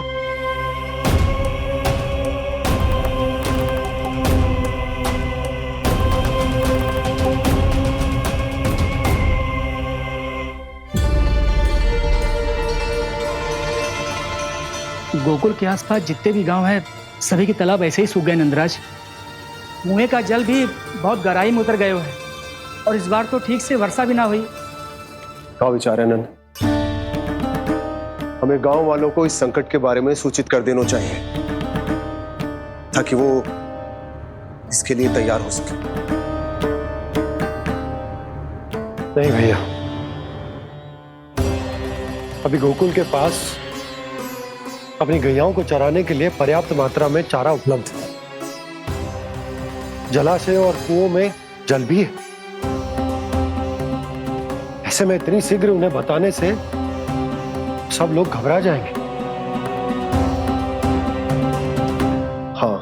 गोकुल के आसपास जितने भी गांव हैं, सभी के तालाब ऐसे ही सूख गए नंदराज। कुएं का जल भी बहुत गहराई में उतर गए है, और इस बार तो ठीक से वर्षा भी ना हुई। क्या विचार है नंद? हमें गांव वालों को इस संकट के बारे में सूचित कर देना चाहिए, ताकि वो इसके लिए तैयार हो सके। नहीं भैया, अभी गोकुल के पास अपनी गैयाओं को चराने के लिए पर्याप्त मात्रा में चारा उपलब्ध है। जलाशय और कुओं में जल भी है। ऐसे में इतनी शीघ्र उन्हें बताने से सब लोग घबरा जाएंगे। हाँ,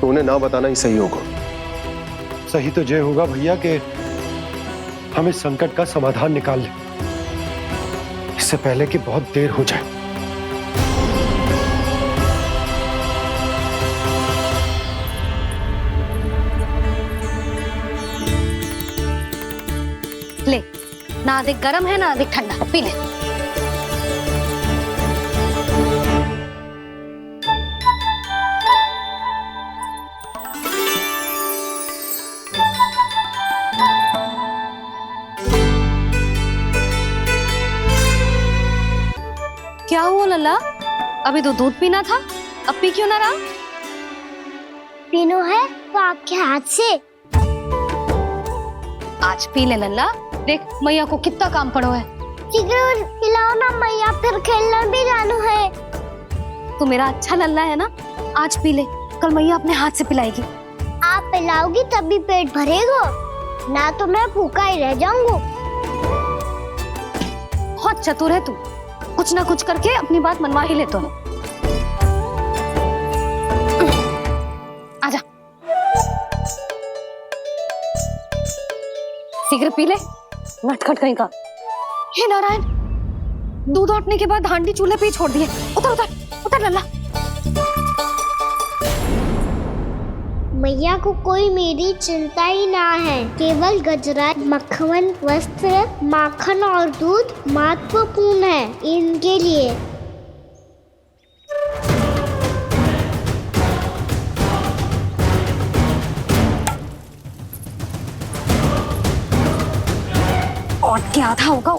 तो उन्हें ना बताना ही सही होगा। सही तो ये होगा भैया कि हम इस संकट का समाधान निकाल लें, इससे पहले कि बहुत देर हो जाए। ना अधिक गर्म है ना अधिक ठंडा, पी ले। क्या हुआ लल्ला? अभी तो दूध पीना था, अब पी क्यों ना रहा? पीनो है तो आपके हाथ से। आज पी ले लल्ला, देख मैया को कितना काम पड़ो है। शीघ्र पिलाओ ना मैया, फिर खेलना भी जाना है। तू मेरा अच्छा लल्ला है ना, आज पी ले, कल मैया अपने हाथ से पिलाएगी। आप पिलाओगी तभी पेट भरेगा, ना तो मैं भूखा ही रह जाऊंगा। बहुत चतुर है तू, कुछ ना कुछ करके अपनी बात मनवा ही लेता है। आजा, शीघ्र पी ले, नटखट कहीं का। हे नारायण, दूध औटने के बाद हांडी चूल्हे पे ही छोड़ दिए। उतर उतर उतर लल्ला। मैया को कोई मेरी चिंता ही ना है, केवल गजरा, मक्खन, वस्त्र, माखन और दूध महत्वपूर्ण है इनके लिए। और क्या आधा होगा।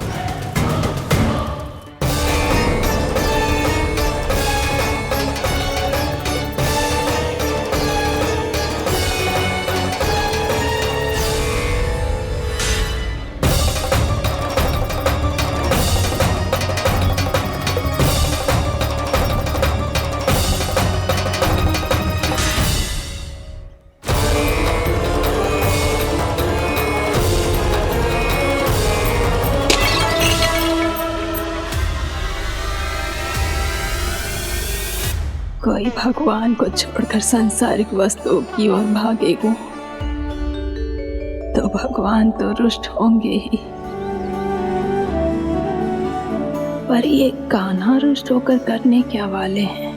कोई भगवान को छोड़कर सांसारिक वस्तुओं की ओर भागेगा तो भगवान तो रुष्ट होंगे ही, पर ये कान्हा रुष्ट होकर करने क्या वाले हैं?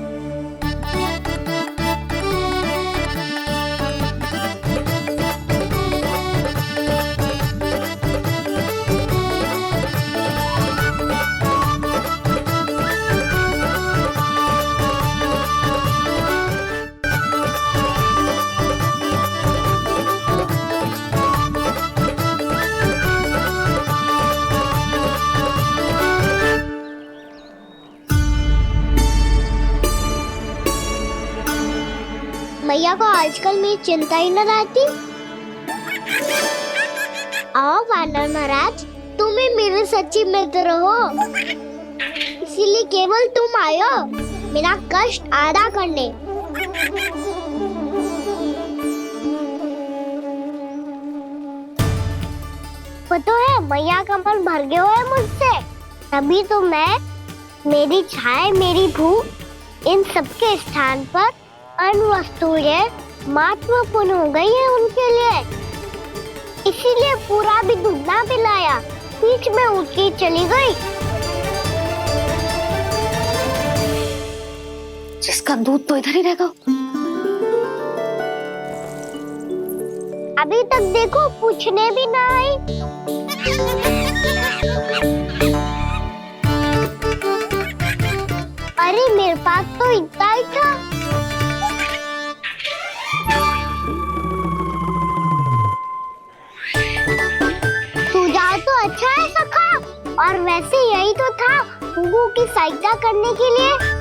मैया को आजकल मेरी चिंता ही न रहती। आओ वानर महाराज, तुम ही मेरे सच्ची मित्र हो, इसीलिए केवल तुम आयो मेरा कष्ट आधा करने। पता है मैया का मन भर गया है मुझसे, तभी तो मैं, मेरी छाया, मेरी भूख, इन सबके स्थान पर अन्य वस्तुएं महत्वपूर्ण हो गई है उनके लिए। इसीलिए पूरा भी दूध ना पिलाया, बीच में उठ के चली गई। जिसका दूध तो इधर ही रहेगा। अभी तक देखो पूछने भी ना आई। अरे मेरे पास तो इतना ही था। सुझाव तो अच्छा है सखा, और वैसे यही तो था हुगू की सहायता करने के लिए।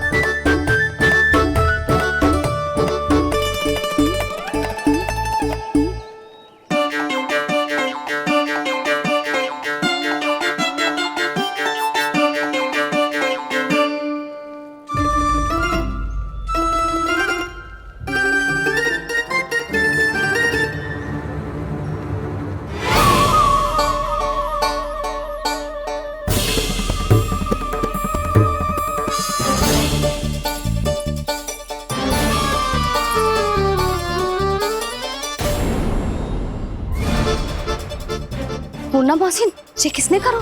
पूर्णा मौसी, ये किसने करो?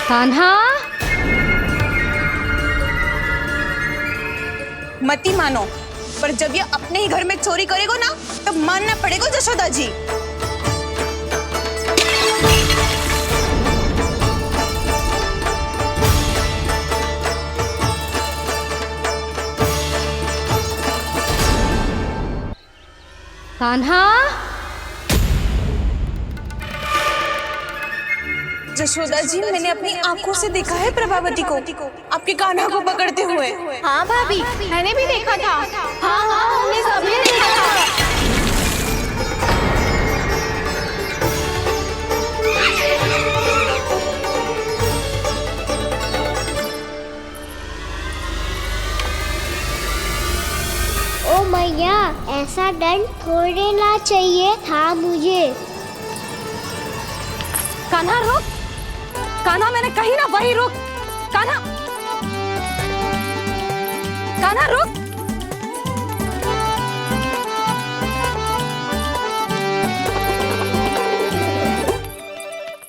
कान्हा, मती मानो, पर जब ये अपने ही घर में चोरी करेगा ना तब मानना पड़ेगा जशोदा जी। कान्हा, जशोदा जी, मैंने अपनी आंखों से देखा है प्रभावती को आपके कान्हा को पकड़ते हुए। हाँ भाभी, मैंने भी देखा था। हाँ हाँ, हमने सबने देखा था। ओ मैया, ऐसा दंड थोड़े ना चाहिए था मुझे। कान्हा रुक, कान्हा मैंने कही ना वही रुक। कान्हा, कान्हा रुक।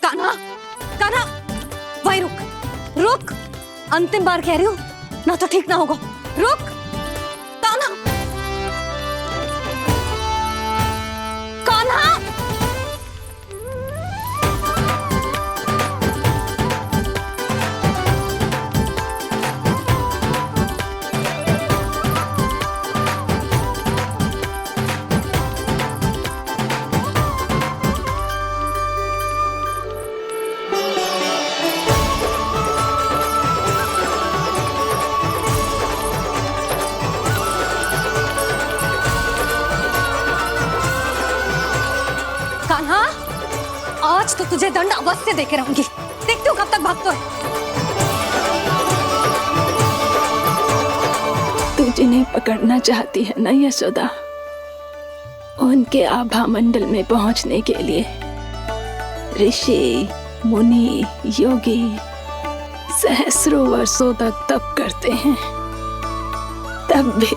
कान्हा, कान्हा वही रुक, रुक। अंतिम बार कह रही हूँ, ना तो ठीक ना होगा। रुक कान्हा, कान्हा। कान्हा, आज तो तुझे दंड अवश्य देके रहूंगी। देखती हूँ कब तक भागता है। तू जिन्हें पकड़ना चाहती है ना यशोदा, उनके आभा मंडल में पहुंचने के लिए ऋषि, मुनि, योगी सहस्रों वर्षों तक तप करते हैं, तब भी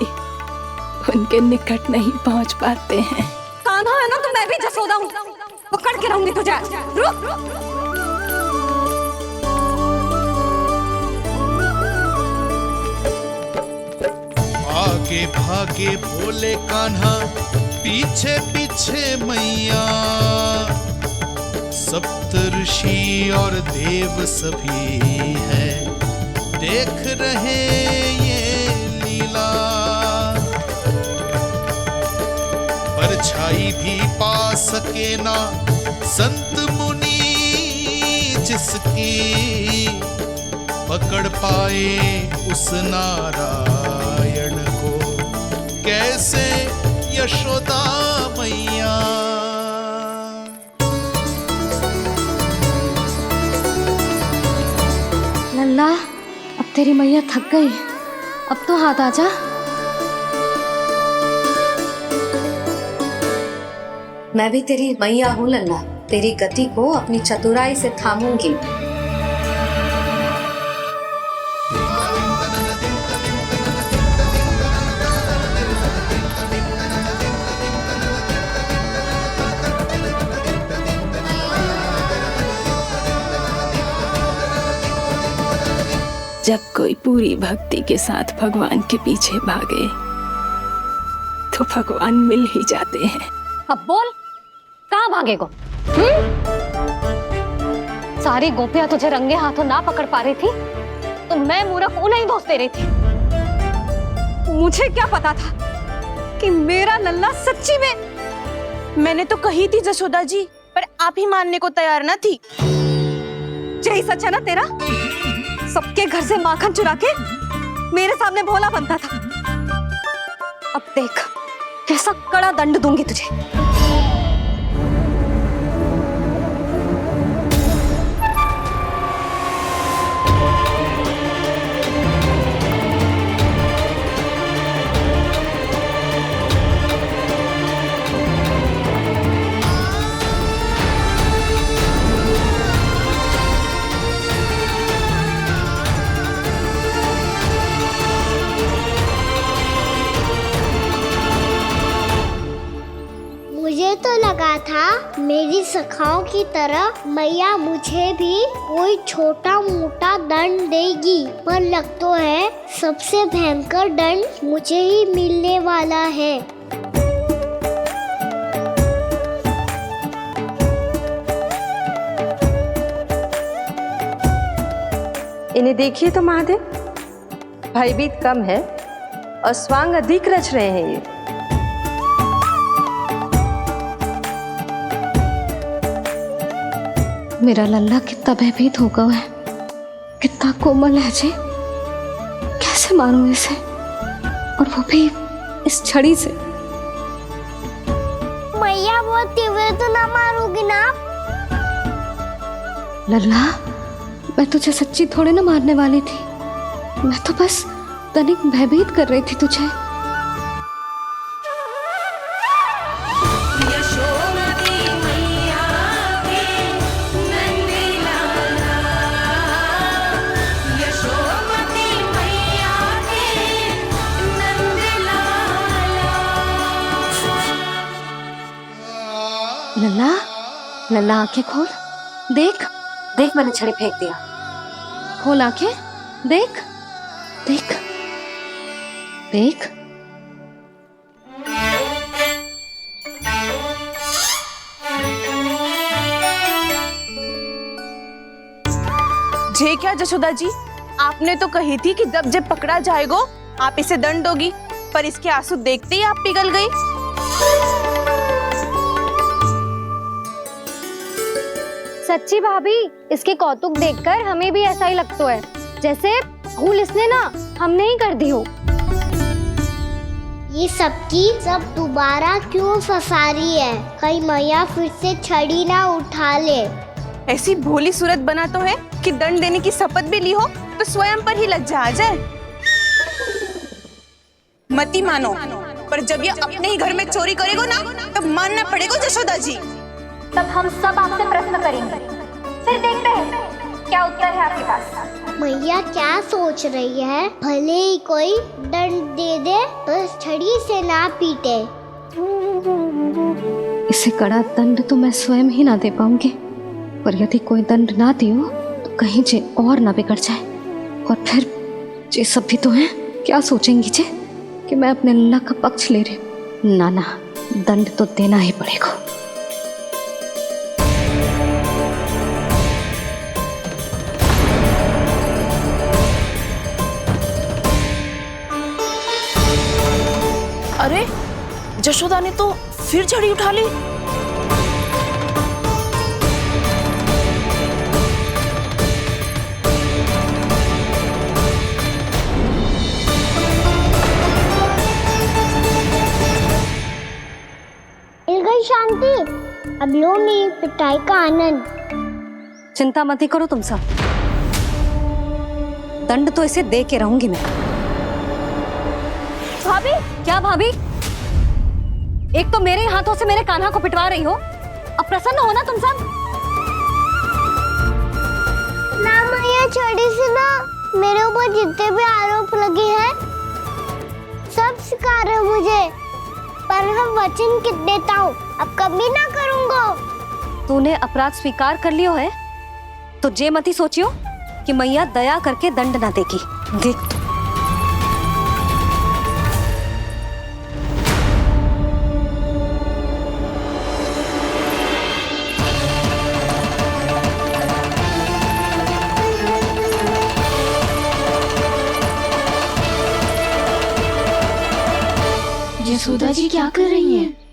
उनके निकट नहीं पहुंच पाते हैं। कान्हा है ना, तो मैं भी जसोदा हूँ, पकड़ के रहूंगी तुझे। रुक। आगे भागे भोले कान्हा, पीछे पीछे मैया, सप्त ऋषि और देव सभी हैं, देख रहे ये लीला। परछाई भी पा सके ना संत मुनि जिसकी, पकड़ पाए उस नारायण को कैसे यशोदा मैया। लल्ला, अब तेरी मैया थक गई, अब तो हाथ आजा। मैं भी तेरी मैया हूँ लल्ला, तेरी गति को अपनी चतुराई से थामूंगी। जब कोई पूरी भक्ति के साथ भगवान के पीछे भागे तो भगवान मिल ही जाते हैं। अब बोल, कहाँ भागेगा? सारी गोपियां तुझे रंगे हाथों ना पकड़ पा रही थी तो मैं मूर्ख उन्हें ही दोष दे रही थी। मुझे क्या पता था कि मेरा लल्ला सच्ची में। मैंने तो कही थी जशोदा जी, पर आप ही मानने को तैयार ना थी। यही सच है ना तेरा? सबके घर से माखन चुरा के मेरे सामने भोला बनता था। अब देख कैसा कड़ा दंड दूंगी तुझे। मुझे तो लगा था मेरी सखाओं की तरह मैया मुझे भी कोई छोटा मोटा दंड देगी, पर लग तो है सबसे भयंकर दंड मुझे ही मिलने वाला है। इन्हें देखिए तो महादेव, भयभीत कम है और स्वांग अधिक रच रहे हैं ये। मेरा लल्ला कितना भयभीत होगा है, कितना कोमल है जी। कैसे मारूं इसे, और वो भी इस छड़ी से। मैया बहुत तीव्र तो ना मारोगी ना? लल्ला, मैं तुझे सच्ची थोड़े ना मारने वाली थी, मैं तो बस तनिक भयभीत कर रही थी तुझे। लल्ला, लल्ला आंखें खोल, देख देख मैंने छड़ी फेंक दिया। खोल आंखें, देख देख देख। जे क्या जशोदा जी, आपने तो कही थी कि जब पकड़ा जाएगा आप इसे दंड दोगी, पर इसके आंसू देखते ही आप पिघल गई। सच्ची भाभी, इसके कौतुक देखकर हमें भी ऐसा ही लगता है, जैसे भूल इसने ना हमने ही कर दी हो। ये सबकी सब दोबारा क्यों फंसा रही है? कहीं मैया फिर से छड़ी ना उठा ले। ऐसी भोली सूरत बना तो है कि दंड देने की शपथ भी ली हो तो स्वयं पर ही लज्जा आ जाए। मती मानो, पर जब ये अपने ही घर में चोरी करेगा ना, तब मानना पड़ेगा जशोदा जी। तब हम सब आपसे प्रश्न करेंगे, फिर देखते हैं क्या उत्तर है आपके पास। मैया क्या सोच रही है? भले ही कोई दंड दे दे, बस छड़ी से ना पीटे। इसे कड़ा दंड तो मैं स्वयं ही ना दे पाऊंगी, पर यदि कोई दंड ना दियो तो कहीं जे और ना बिगड़ जाए, और फिर जे सब भी तो हैं, क्या सोचेंगी जे कि मैं अपने लल्ला का पक्ष ले रही हूँ। ना ना, दंड तो देना ही पड़ेगा। अरे जशोदा ने तो फिर छड़ी उठा ली। मिल गई शांति, अब लो मेरी पिटाई का आनंद। चिंता मत ही करो तुम सब, दंड तो इसे दे के रहूंगी मैं। भाभी, क्या भाभी? एक तो मेरे हाथों से मेरे कान्हा को पिटवा रही हो, अब प्रसन्न हो ना तुम सब? ना मैया, छड़ी से ना मेरे ऊपर जितने भी आरोप लगे हैं सब स्वीकार है मुझे, पर मैं वचन कित देता हूँ, अब कभी ना करूँगा। तूने अपराध स्वीकार कर लियो है तो जे मत ही सोचियो कि मैया दया करके दंड ना देगी। देख यशोदा जी क्या कर रही हैं?